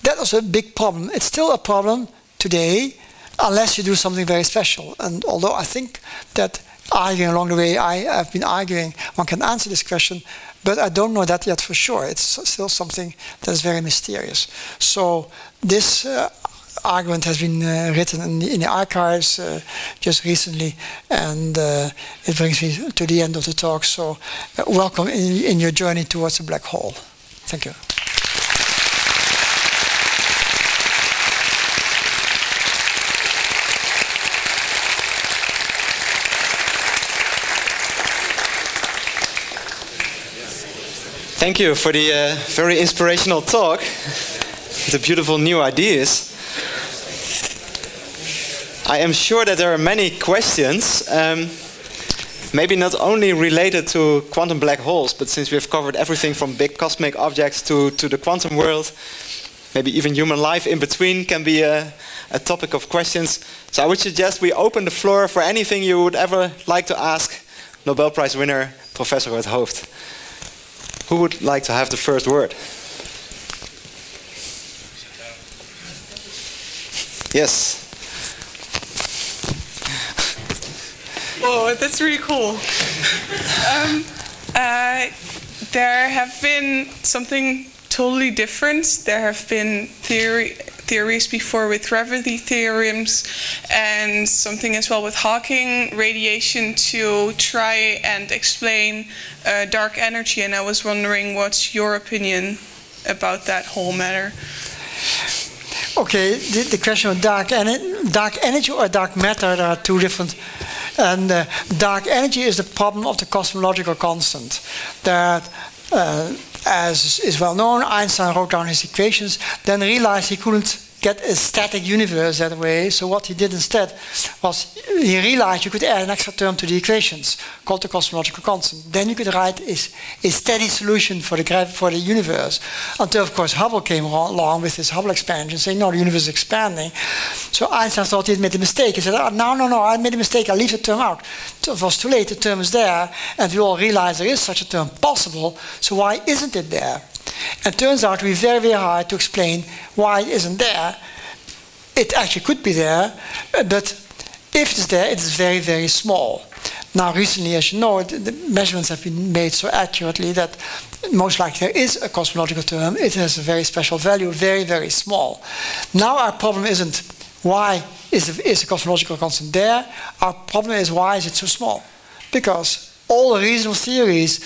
That was a big problem. It's still a problem today, unless you do something very special. And although I think that arguing along the way, I have been arguing, one can answer this question, but I don't know that yet for sure. It's still something that is very mysterious. So this argument has been written in the archives just recently, and it brings me to the end of the talk. So welcome in your journey towards the black hole. Thank you. Thank you for the very inspirational talk, the beautiful new ideas. I am sure that there are many questions, maybe not only related to quantum black holes, but since we have covered everything from big cosmic objects to the quantum world, maybe even human life in between can be a topic of questions. So I would suggest we open the floor for anything you would ever like to ask Nobel Prize winner, Professor Hooft. Who would like to have the first word? Yes. Whoa, that's really cool. There have been something totally different. There have been theories before with gravity theorems, and something as well with Hawking radiation to try and explain dark energy. And I was wondering, what's your opinion about that whole matter? Okay, the question of dark energy or dark matter, there are two different. And dark energy is the problem of the cosmological constant. That, as is well known, Einstein wrote down his equations, then realized he couldn't get a static universe that way. So what he did instead was he realized you could add an extra term to the equations called the cosmological constant. Then you could write a steady solution for the universe, until of course Hubble came along with his Hubble expansion, saying no, the universe is expanding. So Einstein thought he had made a mistake. He said, oh, no, I made a mistake, I'll leave the term out. So it was too late, the term is there, and we all realize there is such a term possible, so why isn't it there? And it turns out to be very, very hard to explain why it isn't there. It actually could be there, but if it is there, it is very, very small. Now, recently, as you know, the measurements have been made so accurately that most likely there is a cosmological term. It has a very special value, very, very small. Now, our problem isn't why is the cosmological constant there. Our problem is why is it so small? Because all the reasonable theories,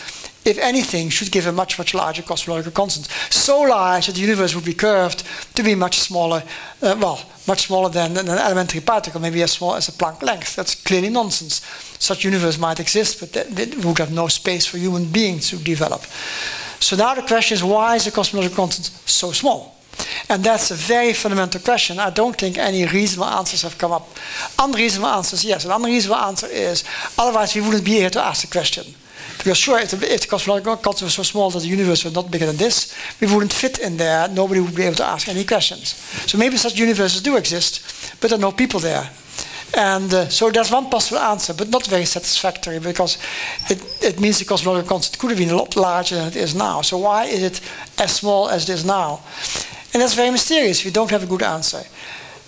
if anything, should give a much, much larger cosmological constant. So large that the universe would be curved to be much smaller, much smaller than an elementary particle, maybe as small as a Planck length. That's clearly nonsense. Such universe might exist, but it would have no space for human beings to develop. So now the question is, why is the cosmological constant so small? And that's a very fundamental question. I don't think any reasonable answers have come up. Unreasonable answers, yes. An unreasonable answer is, otherwise we wouldn't be here to ask the question. Because sure, if the cosmological constant was so small that the universe was not bigger than this, we wouldn't fit in there. Nobody would be able to ask any questions. So maybe such universes do exist, but there are no people there. And so there's one possible answer, but not very satisfactory, because it means the cosmological constant could have been a lot larger than it is now. So why is it as small as it is now? And that's very mysterious. We don't have a good answer.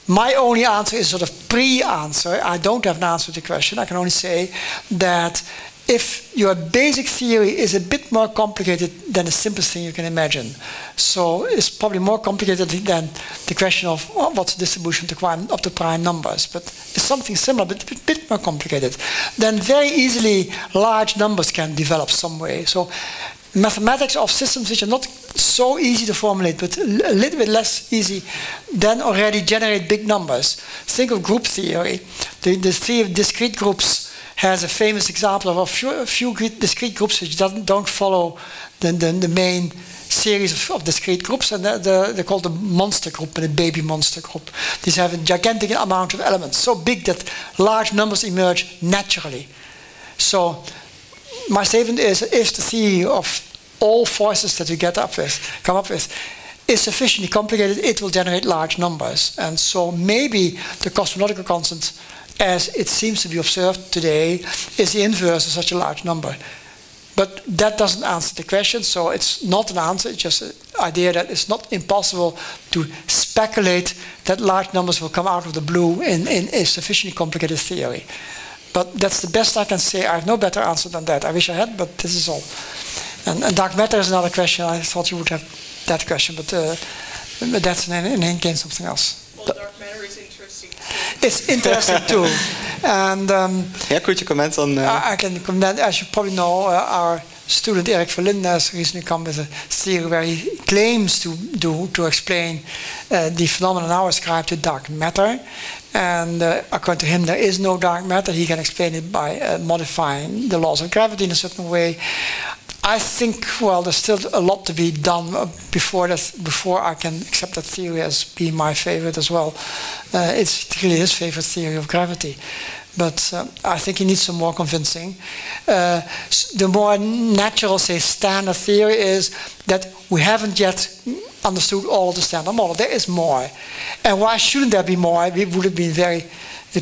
My only answer is sort of pre-answer. I don't have an answer to the question. I can only say that if your basic theory is a bit more complicated than the simplest thing you can imagine, so it's probably more complicated than the question of what's the distribution of the prime numbers, but it's something similar, but a bit more complicated, then very easily large numbers can develop some way. So mathematics of systems which are not so easy to formulate, but a little bit less easy, then already generate big numbers. Think of group theory. The theory of discrete groups has a famous example of a few discrete groups which don't follow the main series of discrete groups, and they're called the monster group and the baby monster group. These have a gigantic amount of elements, so big that large numbers emerge naturally. So my statement is, if the theory of all forces that we come up with is sufficiently complicated, it will generate large numbers. And so maybe the cosmological constant, as it seems to be observed today, is the inverse of such a large number. But that doesn't answer the question, so it's not an answer, it's just an idea that it's not impossible to speculate that large numbers will come out of the blue in a sufficiently complicated theory. But that's the best I can say. I have no better answer than that. I wish I had, but this is all. And dark matter is another question. I thought you would have that question, but that's in any case something else. Well, dark matter is interesting. It's interesting too. And yeah, could you comment on? I can comment. As you probably know, our student Erik Verlinde has recently come with a theory where he claims to explain the phenomena now ascribed to dark matter. And according to him, there is no dark matter. He can explain it by modifying the laws of gravity in a certain way. I think, well, there's still a lot to be done before I can accept that theory as being my favorite as well. It's really his favorite theory of gravity. But I think he needs some more convincing. The more natural, say, standard theory is that we haven't yet understood all of the standard model. There is more. And why shouldn't there be more? It would have been very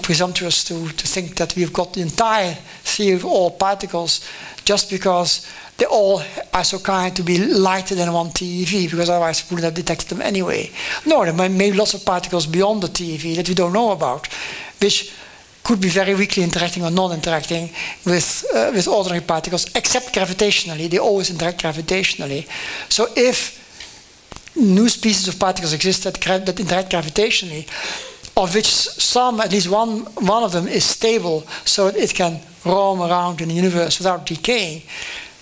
presumptuous to think that we've got the entire theory of all particles just because they all are so kind to be lighter than one TeV, because otherwise we wouldn't have detected them anyway. No, there may be lots of particles beyond the TeV that we don't know about, which could be very weakly interacting or non-interacting with ordinary particles, except gravitationally. They always interact gravitationally. So if new species of particles exist that interact gravitationally, of which some, at least one of them, is stable, so that it can roam around in the universe without decaying,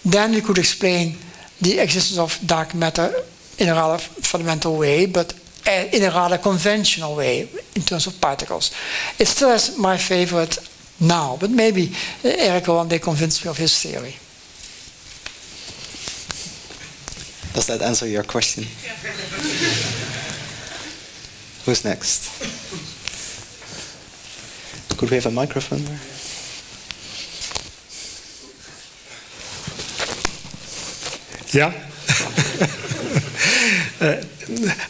then we could explain the existence of dark matter in a rather fundamental way, but in a rather conventional way in terms of particles. It still is my favorite now, but maybe Erik will one day convince me of his theory. Does that answer your question? Yeah. Who's next? Could we have a microphone there? Yeah.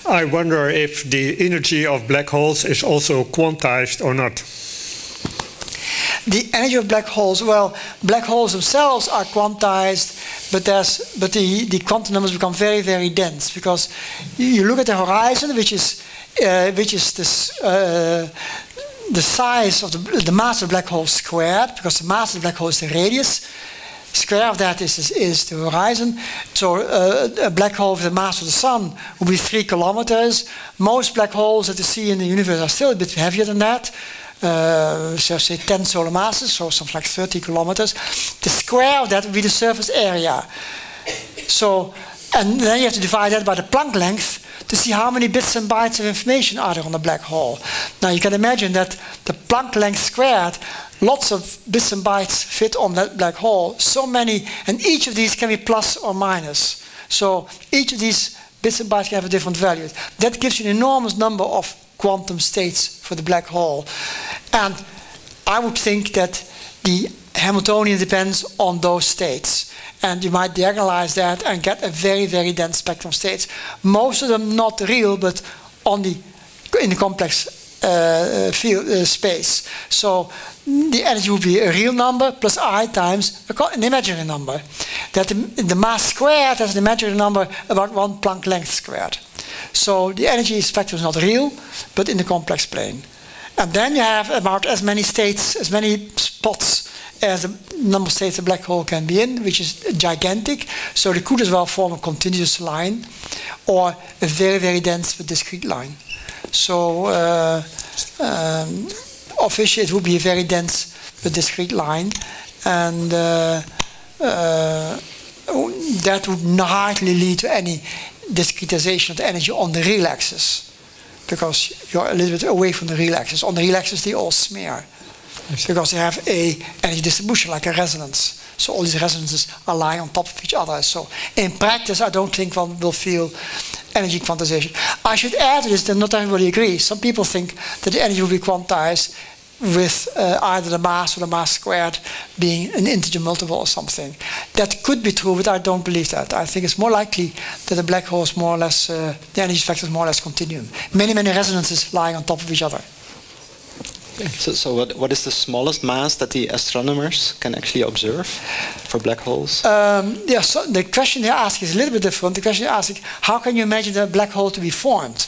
I wonder if the energy of black holes is also quantized or not. The energy of black holes, well, black holes themselves are quantized, but the quantum numbers become very, very dense, because you look at the horizon, which is this, the size of the mass of the black hole squared, because the mass of the black hole is the radius. Square of that is the horizon. So a black hole with the mass of the sun will be 3 kilometers. Most black holes that you see in the universe are still a bit heavier than that. So say 10 solar masses, so something like 30 kilometers. The square of that will be the surface area. So, and then you have to divide that by the Planck length to see how many bits and bytes of information are there on the black hole. Now you can imagine that the Planck length squared, lots of bits and bytes fit on that black hole, so many, and each of these can be plus or minus. So each of these bits and bytes can have a different value. That gives you an enormous number of quantum states for the black hole. And I would think that the Hamiltonian depends on those states. And you might diagonalize that and get a very, very dense spectrum of states. Most of them not real, but in the complex space. So the energy would be a real number plus I times an imaginary number. That the mass squared has an imaginary number about 1 Planck length squared. So the energy spectrum is not real, but in the complex plane. And then you have about as many states, as many spots as the number of states a black hole can be in, which is gigantic. So they could as well form a continuous line or a very, very dense but discrete line. So officially it would be a very dense but discrete line, and that would hardly lead to any discretization of the energy on the real axis, because you're a little bit away from the real axis. On the real axis they all smear, because they have a energy distribution like a resonance. So all these resonances are lying on top of each other. So in practice, I don't think one will feel energy quantization. I should add to this that not everybody agrees. Some people think that the energy will be quantized with either the mass or the mass squared being an integer multiple or something. That could be true, but I don't believe that. I think it's more likely that a black hole is more or less, the energy spectrum is more or less continuum. Many, many resonances lying on top of each other. So what is the smallest mass that the astronomers can actually observe for black holes? Yeah, so the question they ask is a little bit different. The question they ask is, how can you imagine a black hole to be formed?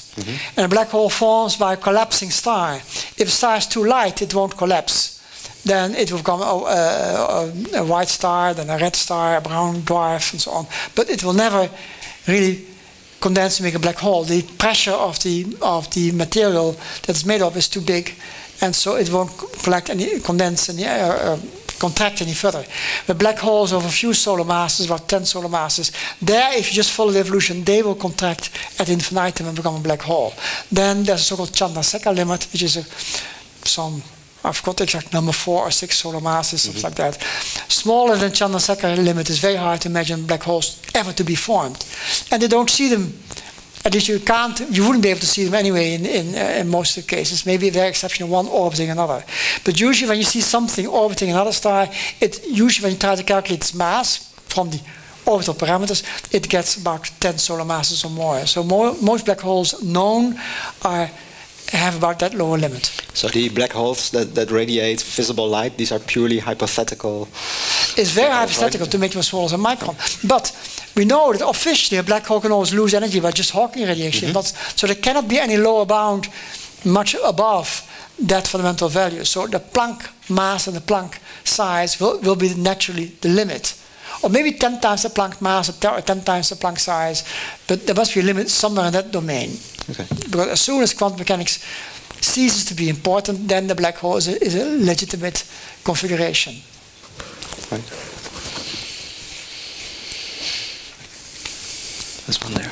And a black hole forms by a collapsing star. If a star is too light, it won't collapse. Then it will become a white star, then a red star, a brown dwarf, and so on. But it will never really condense to make a black hole. The pressure of the material that it's made of is too big, and so it won't condense any, contract any further. But black holes over a few solar masses, about 10 solar masses, there, if you just follow the evolution, they will contract at infinitum and become a black hole. Then there's a so-called Chandrasekhar limit, which is I forgot the exact number, 4 or 6 solar masses, something like that. Smaller than Chandrasekhar limit, is very hard to imagine black holes ever to be formed. And they don't see them. At least you wouldn't be able to see them anyway in most of the cases. Maybe a very exceptional one orbiting another. But usually when you see something orbiting another star, usually when you try to calculate its mass from the orbital parameters, it gets about 10 solar masses or more. So most black holes known have about that lower limit. So the black holes that radiate visible light, these are purely hypothetical? It's very hypothetical to make them as small as a micron. But we know that officially a black hole can always lose energy by just Hawking radiation. So there cannot be any lower bound much above that fundamental value. So the Planck mass and the Planck size will be naturally the limit. Or maybe 10 times the Planck mass or 10 times the Planck size. But there must be a limit somewhere in that domain. Okay. Because as soon as quantum mechanics ceases to be important, then the black hole is a legitimate configuration. Right. There's one there.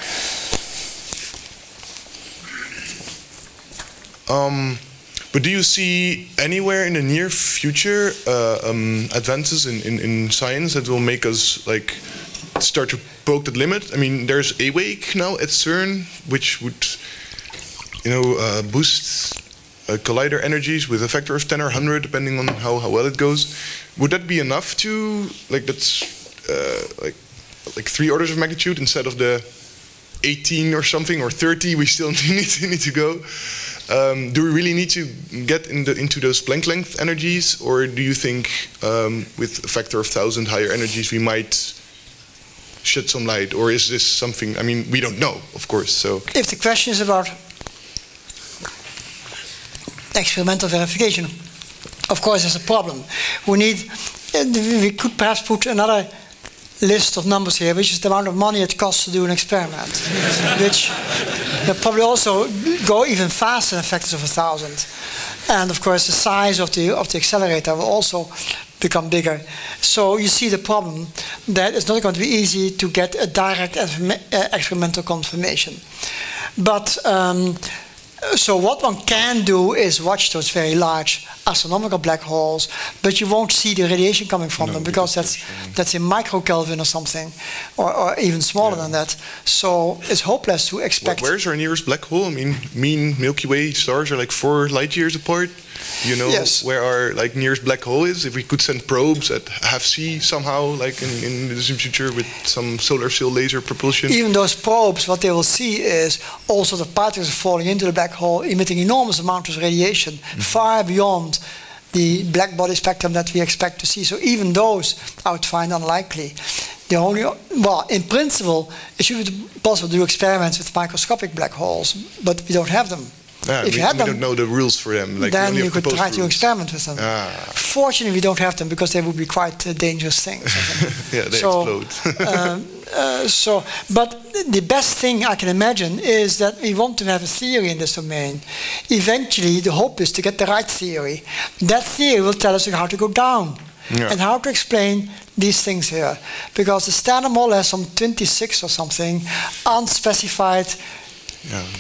But do you see anywhere in the near future advances in science that will make us like start to poke that limit? I mean, there's AWAKE now at CERN, which would, boost collider energies with a factor of 10 or 100, depending on how well it goes. Would that be enough to that's like 3 orders of magnitude instead of the 18 or something or 30 we still need to go? Do we really need to get into those Planck length energies, or do you think with a factor of 1,000 higher energies we might shed some light, or is this something? I mean, we don't know, of course. So if the question is about experimental verification, of course, there's a problem. We could perhaps put another list of numbers here, which is the amount of money it costs to do an experiment, which will probably also go even faster than factors of 1,000. And of course, the size of the accelerator will also become bigger. So you see the problem that it's not going to be easy to get a direct experimental confirmation. But so what one can do is watch those very large astronomical black holes, but you won't see the radiation coming from them, because that's a microkelvin or something, or even smaller than that. So it's hopeless to expect. Where's our nearest black hole? I mean, mean Milky Way stars are like 4 light years apart. Do you know where our like nearest black hole is? If we could send probes at half C somehow, like in the distant future with some solar sail laser propulsion? Even those probes, what they will see is also the particles falling into the black hole, emitting enormous amounts of radiation, far beyond the black body spectrum that we expect to see. So even those I would find unlikely. The only, well, in principle, it should be possible to do experiments with microscopic black holes, but we don't have them. If you had them, we don't know the rules for them. Like then you could try to experiment with them. Fortunately, we don't have them because they would be quite dangerous things. Yeah, they explode. But the best thing I can imagine is that we want to have a theory in this domain. Eventually, the hope is to get the right theory. That theory will tell us how to go down. Yeah. And how to explain these things here. Because the standard model has some 26 or something unspecified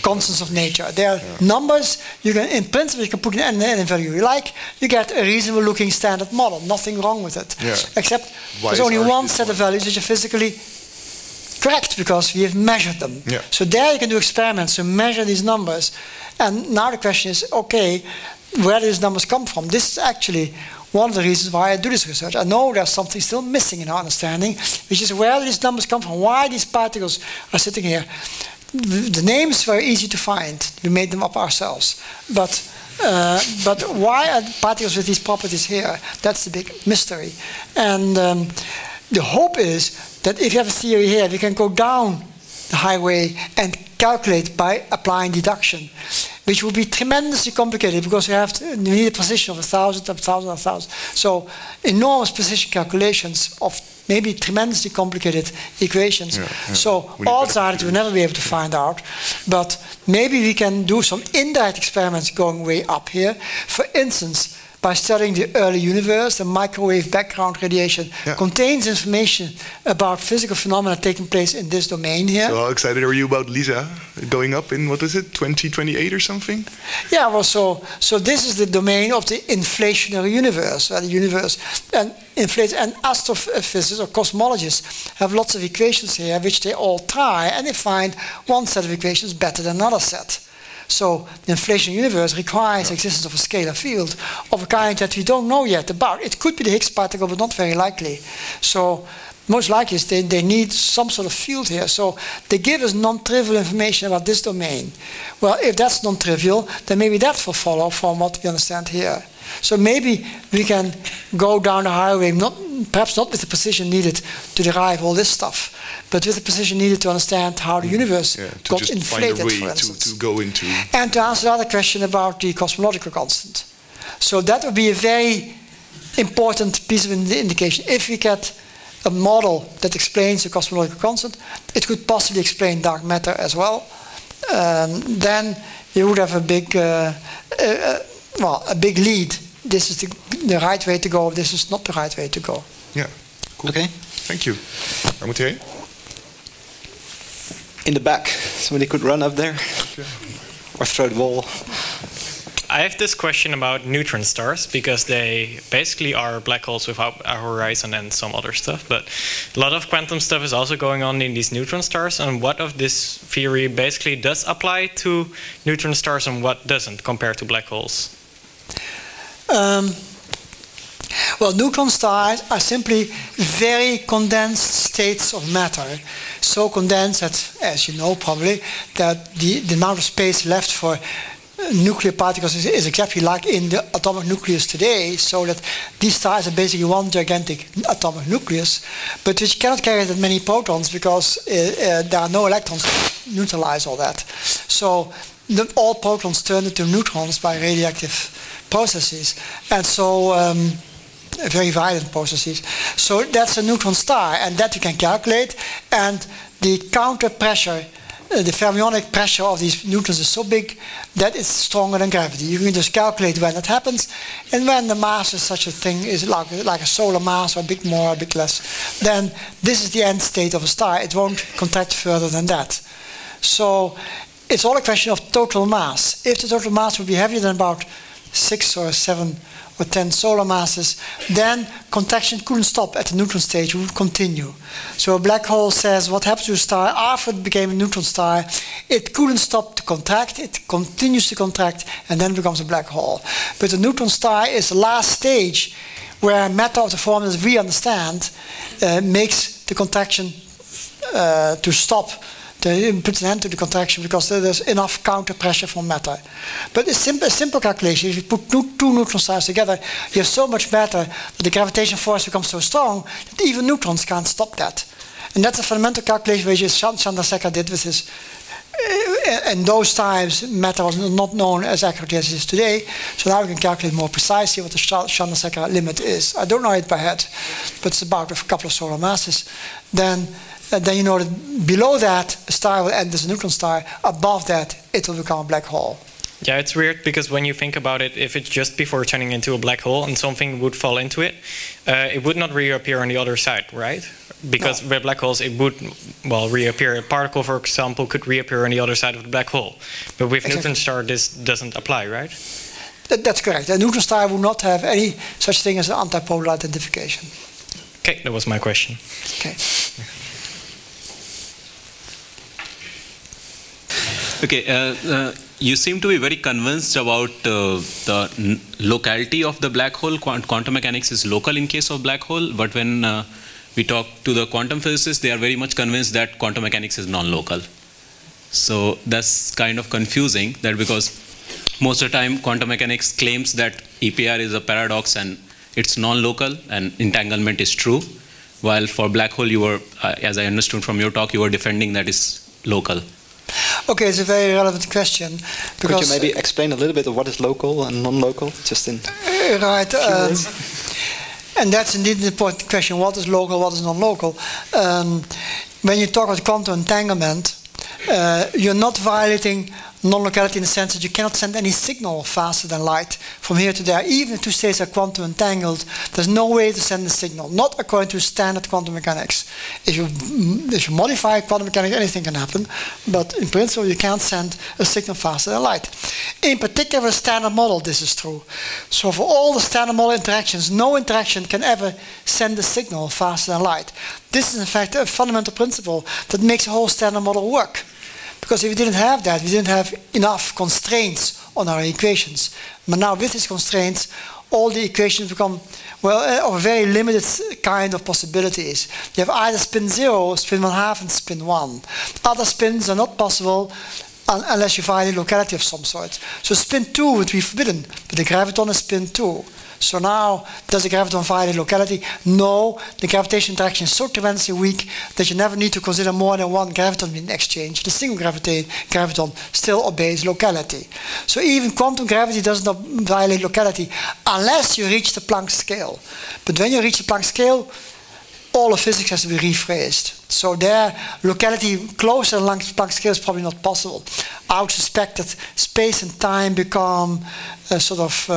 constants of nature. They are numbers, you can, in principle, you can put in any value you like, you get a reasonable looking standard model. Nothing wrong with it. Yeah. Except there's only one set of values which are physically correct because we have measured them. Yeah. So there you can do experiments to measure these numbers. And now the question is, okay, where do these numbers come from? This is actually one of the reasons why I do this research. I know there's something still missing in our understanding, which is where do these numbers come from? Why these particles are sitting here? The names were easy to find. We made them up ourselves. But why are particles with these properties here? That's the big mystery. And the hope is that if you have a theory here, we can go down the highway and calculate by applying deduction, which will be tremendously complicated because we need a precision of 1,000, 1,000, 1,000. So enormous precision calculations of maybe tremendously complicated equations. So odds are that we'll never be able to find out. But maybe we can do some indirect experiments going way up here. For instance, by studying the early universe, the microwave background radiation contains information about physical phenomena taking place in this domain here. So how excited are you about LISA going up in, what is it, 2028 or something? Yeah, well, so this is the domain of the inflationary universe, where the universe inflates, and astrophysicists or cosmologists have lots of equations here, which they all try, and they find one set of equations better than another set. So the inflationary universe requires the existence of a scalar field of a kind that we don't know yet about. It could be the Higgs particle, but not very likely. So most likely they need some sort of field here. So they give us non-trivial information about this domain. Well, if that's non-trivial, then maybe that will follow from what we understand here. So maybe we can go down the highway, perhaps not with the precision needed to derive all this stuff, but with the precision needed to understand how the universe got inflated, for instance. To go into. And to answer the other question about the cosmological constant. So that would be a very important piece of indication. If we get a model that explains the cosmological constant, it could possibly explain dark matter as well. Then you would have a big lead. This is the right way to go. This is not the right way to go. Yeah. Cool. Okay. Thank you. Armutier? In the back. Somebody could run up there. Okay. Or throw the ball. I have this question about neutron stars, because they basically are black holes without a horizon and some other stuff. But a lot of quantum stuff is also going on in these neutron stars. And what of this theory basically does apply to neutron stars and what doesn't compared to black holes? Well, neutron stars are simply very condensed states of matter. So condensed that, as you know probably, that the amount of space left for nuclear particles is exactly like in the atomic nucleus today, so that these stars are basically one gigantic atomic nucleus, but which cannot carry that many protons because there are no electrons to neutralize all that. So all protons turn into neutrons by radioactive processes, and so very violent processes. So that's a neutron star, and that you can calculate, and the counter pressure, the fermionic pressure of these neutrons is so big that it's stronger than gravity. You can just calculate when that happens, and when the mass of such a thing is like a solar mass, or a bit more, or a bit less, then this is the end state of a star. It won't contract further than that. So it's all a question of total mass. If the total mass would be heavier than about 6 or 7 or 10 solar masses, then contraction couldn't stop at the neutron stage, it would continue. So a black hole says what happens to a star after it became a neutron star, it couldn't stop to contract, it continues to contract and then becomes a black hole. But a neutron star is the last stage where matter of the form that we understand makes the contraction to stop. It puts an end to the contraction because there's enough counter pressure from matter. But a simple calculation, if you put two neutron stars together, you have so much matter that the gravitational force becomes so strong that even neutrons can't stop that. And that's a fundamental calculation which Chandrasekhar did with his. In those times, matter was not known as accurately as it is today. So now we can calculate more precisely what the Chandrasekhar limit is. I don't know it by head, but it's about a couple of solar masses. Then you know that below that, a star will end as a neutron star. Above that, it will become a black hole. Yeah, it's weird because when you think about it, if it's just before turning into a black hole and something would fall into it, it would not reappear on the other side, right? Because with black holes, it would, well, reappear. A particle, for example, could reappear on the other side of the black hole. But with neutron star, this doesn't apply, right? That's correct. A neutron star would not have any such thing as an antipolar identification. Okay, that was my question. Okay. Okay, you seem to be very convinced about the locality of the black hole. Quantum mechanics is local in case of black hole, but when we talk to the quantum physicists, they are very much convinced that quantum mechanics is non-local. So that's kind of confusing, that because most of the time quantum mechanics claims that EPR is a paradox and it's non-local and entanglement is true, while for black hole you were, as I understood from your talk, you were defending that is local. Okay, it's a very relevant question. Because could you maybe explain a little bit of what is local and non-local, just in right, and that's indeed an important question. What is local, what is non-local? When you talk about quantum entanglement, you're not violating non-locality in the sense that you cannot send any signal faster than light from here to there. Even if two states are quantum entangled, there's no way to send a signal, not according to standard quantum mechanics. If you modify quantum mechanics, anything can happen, but in principle you can't send a signal faster than light. In particular, standard model, this is true. So for all the standard model interactions, no interaction can ever send a signal faster than light. This is in fact a fundamental principle that makes the whole standard model work. Because if we didn't have that, we didn't have enough constraints on our equations. But now with these constraints, all the equations become, well, of a very limited kind of possibilities. You have either spin 0, spin 1/2, and spin 1. Other spins are not possible unless you find a locality of some sort. So spin 2 would be forbidden, but the graviton is spin 2. So now, does the graviton violate locality? No, the gravitational interaction is so tremendously weak that you never need to consider more than one graviton being exchanged. The single graviton still obeys locality. So even quantum gravity does not violate locality unless you reach the Planck scale. But when you reach the Planck scale, all of physics has to be rephrased. So there, locality closer to the Planck scale is probably not possible. I would suspect that space and time become sort of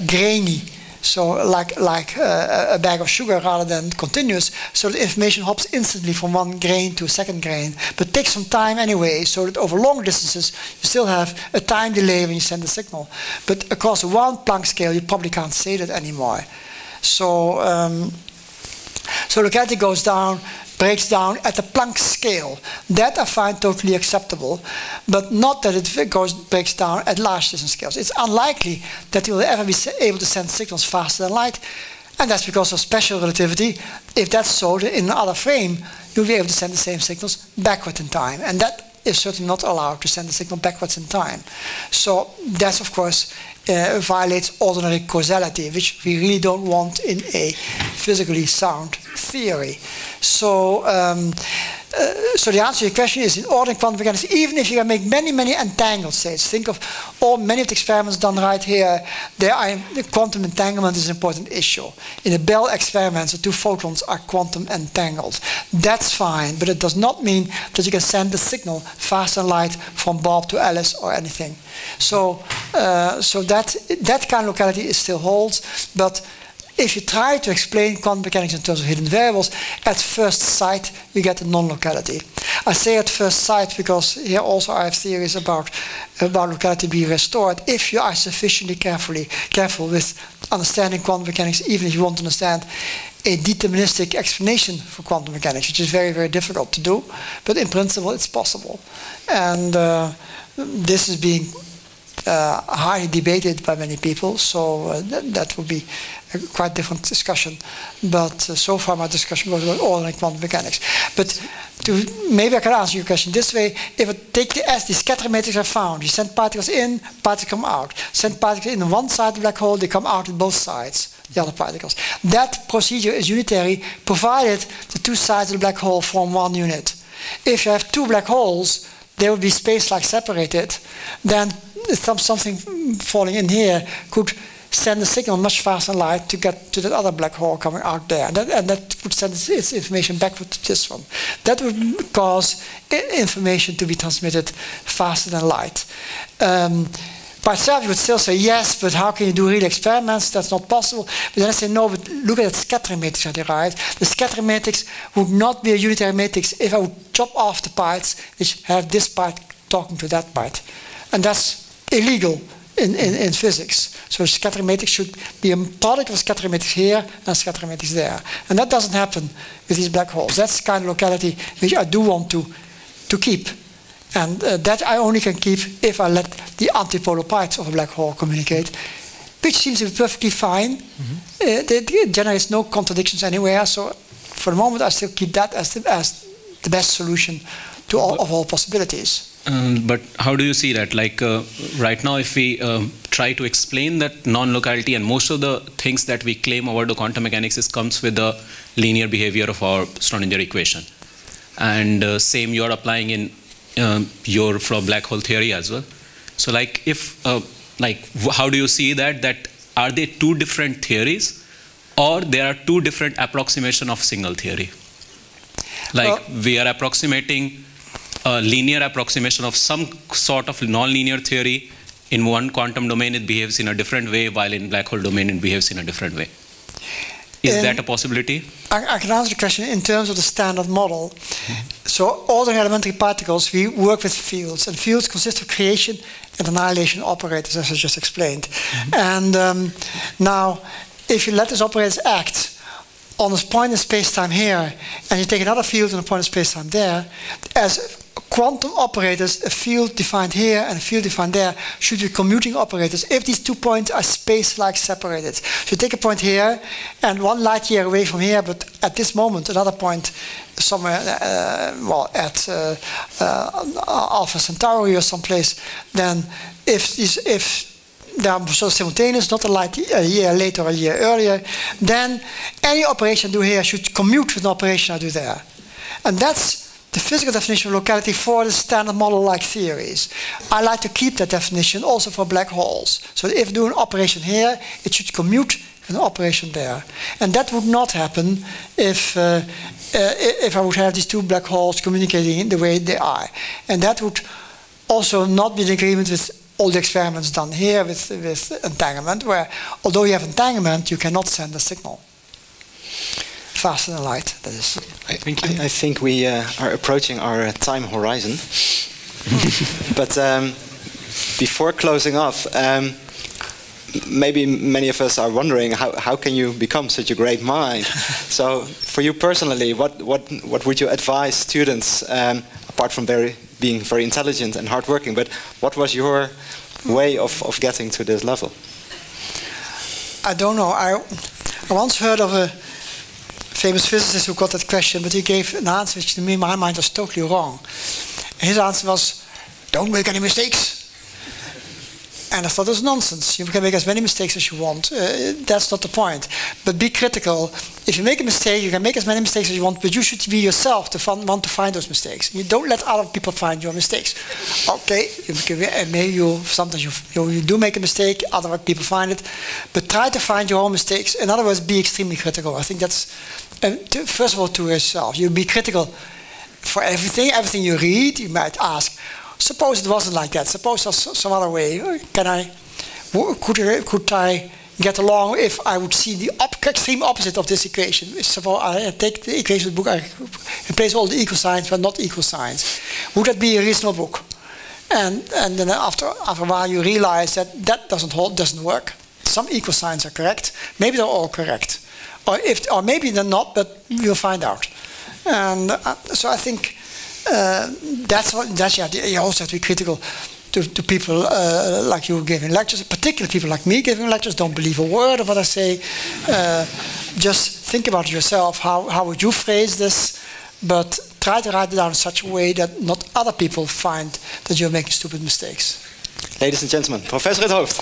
grainy, so like a bag of sugar rather than continuous, so the information hops instantly from one grain to a second grain, but takes some time anyway, so that over long distances you still have a time delay when you send the signal. But across one Planck scale you probably can't say that anymore. So so locality goes down, breaks down at the Planck scale. That I find totally acceptable, but not that it breaks down at large distance scales. It's unlikely that you will ever be able to send signals faster than light, and that's because of special relativity. If that's so, in another frame, you'll be able to send the same signals backward in time, and that is certainly not allowed to send the signal backwards in time. So that's, of course, violates ordinary causality, which we really don't want in a physically sound theory. So, so the answer to your question is, in ordinary quantum mechanics, even if you can make many, many entangled states, think of many of the experiments done right here, the quantum entanglement is an important issue. In the Bell experiments, the two photons are quantum entangled. That's fine, but it does not mean that you can send the signal faster than light from Bob to Alice or anything. So, so that kind of locality still holds, but if you try to explain quantum mechanics in terms of hidden variables, at first sight you get a non-locality. I say at first sight because here also I have theories about locality being restored if you are sufficiently careful with understanding quantum mechanics, even if you want to understand a deterministic explanation for quantum mechanics, which is very, very difficult to do, but in principle it's possible. And this is being highly debated by many people, so that will be a quite different discussion. But so far my discussion was about ordinary quantum mechanics. But maybe I can answer your question this way. If I take the scattering matrix I found, you send particles in, particles come out. Send particles in on one side of the black hole, they come out on both sides, the other particles. That procedure is unitary, provided the two sides of the black hole form one unit. If you have two black holes, they will be space-like separated, then something falling in here could send a signal much faster than light to get to that other black hole coming out there. And that would send its information backward to this one. That would cause information to be transmitted faster than light. By itself, you would still say, yes, but how can you do real experiments? That's not possible. But then I say, no, but look at that scattering matrix I derived. The scattering matrix would not be a unitary matrix if I would chop off the parts which have this part talking to that part. And that's illegal in physics. So a scattering matrix should be a product of a scattering matrix here and a scattering matrix there. And that doesn't happen with these black holes. That's the kind of locality which I do want to keep. And that I only can keep if I let the antipolar parts of a black hole communicate, which seems to be perfectly fine. It generates no contradictions anywhere. So for the moment, I still keep that as the best solution to all possibilities. But how do you see that? Like right now, if we try to explain that non-locality, and most of the things that we claim about the quantum mechanics comes with the linear behavior of our Schrodinger equation. And same you're applying in your black hole theory as well. So like if, how do you see that are they two different theories, or there are two different approximation of single theory? Like we are approximating a linear approximation of some sort of non-linear theory. In one quantum domain it behaves in a different way, while in black hole domain it behaves in a different way. Is that a possibility? I can answer the question in terms of the standard model. So ordinary elementary particles, we work with fields, and fields consist of creation and annihilation operators, as I just explained. And now, if you let these operators act on a point in space-time here, and you take another field and a point in space-time there, as quantum operators, a field defined here and a field defined there should be commuting operators if these 2 points are space-like separated. So you take a point here and 1 light year away from here, but at this moment another point somewhere, at Alpha Centauri or someplace, then if they are so simultaneous, not a year later or a year earlier, then any operation I do here should commute with an operation I do there. And that's the physical definition of locality for the standard model-like theories. I like to keep that definition also for black holes. So if I do an operation here, it should commute with an operation there. And that would not happen if I would have these two black holes communicating in the way they are. And that would also not be in agreement with all the experiments done here with entanglement, where although you have entanglement, you cannot send a signal faster than light. That is. I think we are approaching our time horizon. But before closing off, maybe many of us are wondering how can you become such a great mind? So for you personally, what would you advise students, apart from being very intelligent and hardworking, but what was your way of getting to this level? I don't know. I once heard of a famous physicist who got that question, but he gave an answer which to me, in my mind, was totally wrong. And his answer was, don't make any mistakes. And I thought it was nonsense. You can make as many mistakes as you want. That's not the point. But be critical. If you make a mistake, you can make as many mistakes as you want, but you should be yourself to want to find those mistakes. You don't let other people find your mistakes. Okay, maybe sometimes you do make a mistake, other people find it, but try to find your own mistakes. In other words, be extremely critical. I think that's, first of all, to yourself. You be critical for everything you read. You might ask, suppose it wasn't like that. Suppose there's some other way. Could I get along if I would see the extreme opposite of this equation. Suppose I take the equation of the book, I replace all the equal signs but not equal signs. Would that be a reasonable book? And then after a while you realize that doesn't work. Some equal signs are correct. Maybe they're all correct, or maybe they're not. But we'll find out. And so I think you also have to be critical to people like you giving lectures. Particularly people like me giving lectures don't believe a word of what I say. Just think about it yourself. How would you phrase this? But try to write it down in such a way that not other people find that you're making stupid mistakes. Ladies and gentlemen, Professor at Hooft.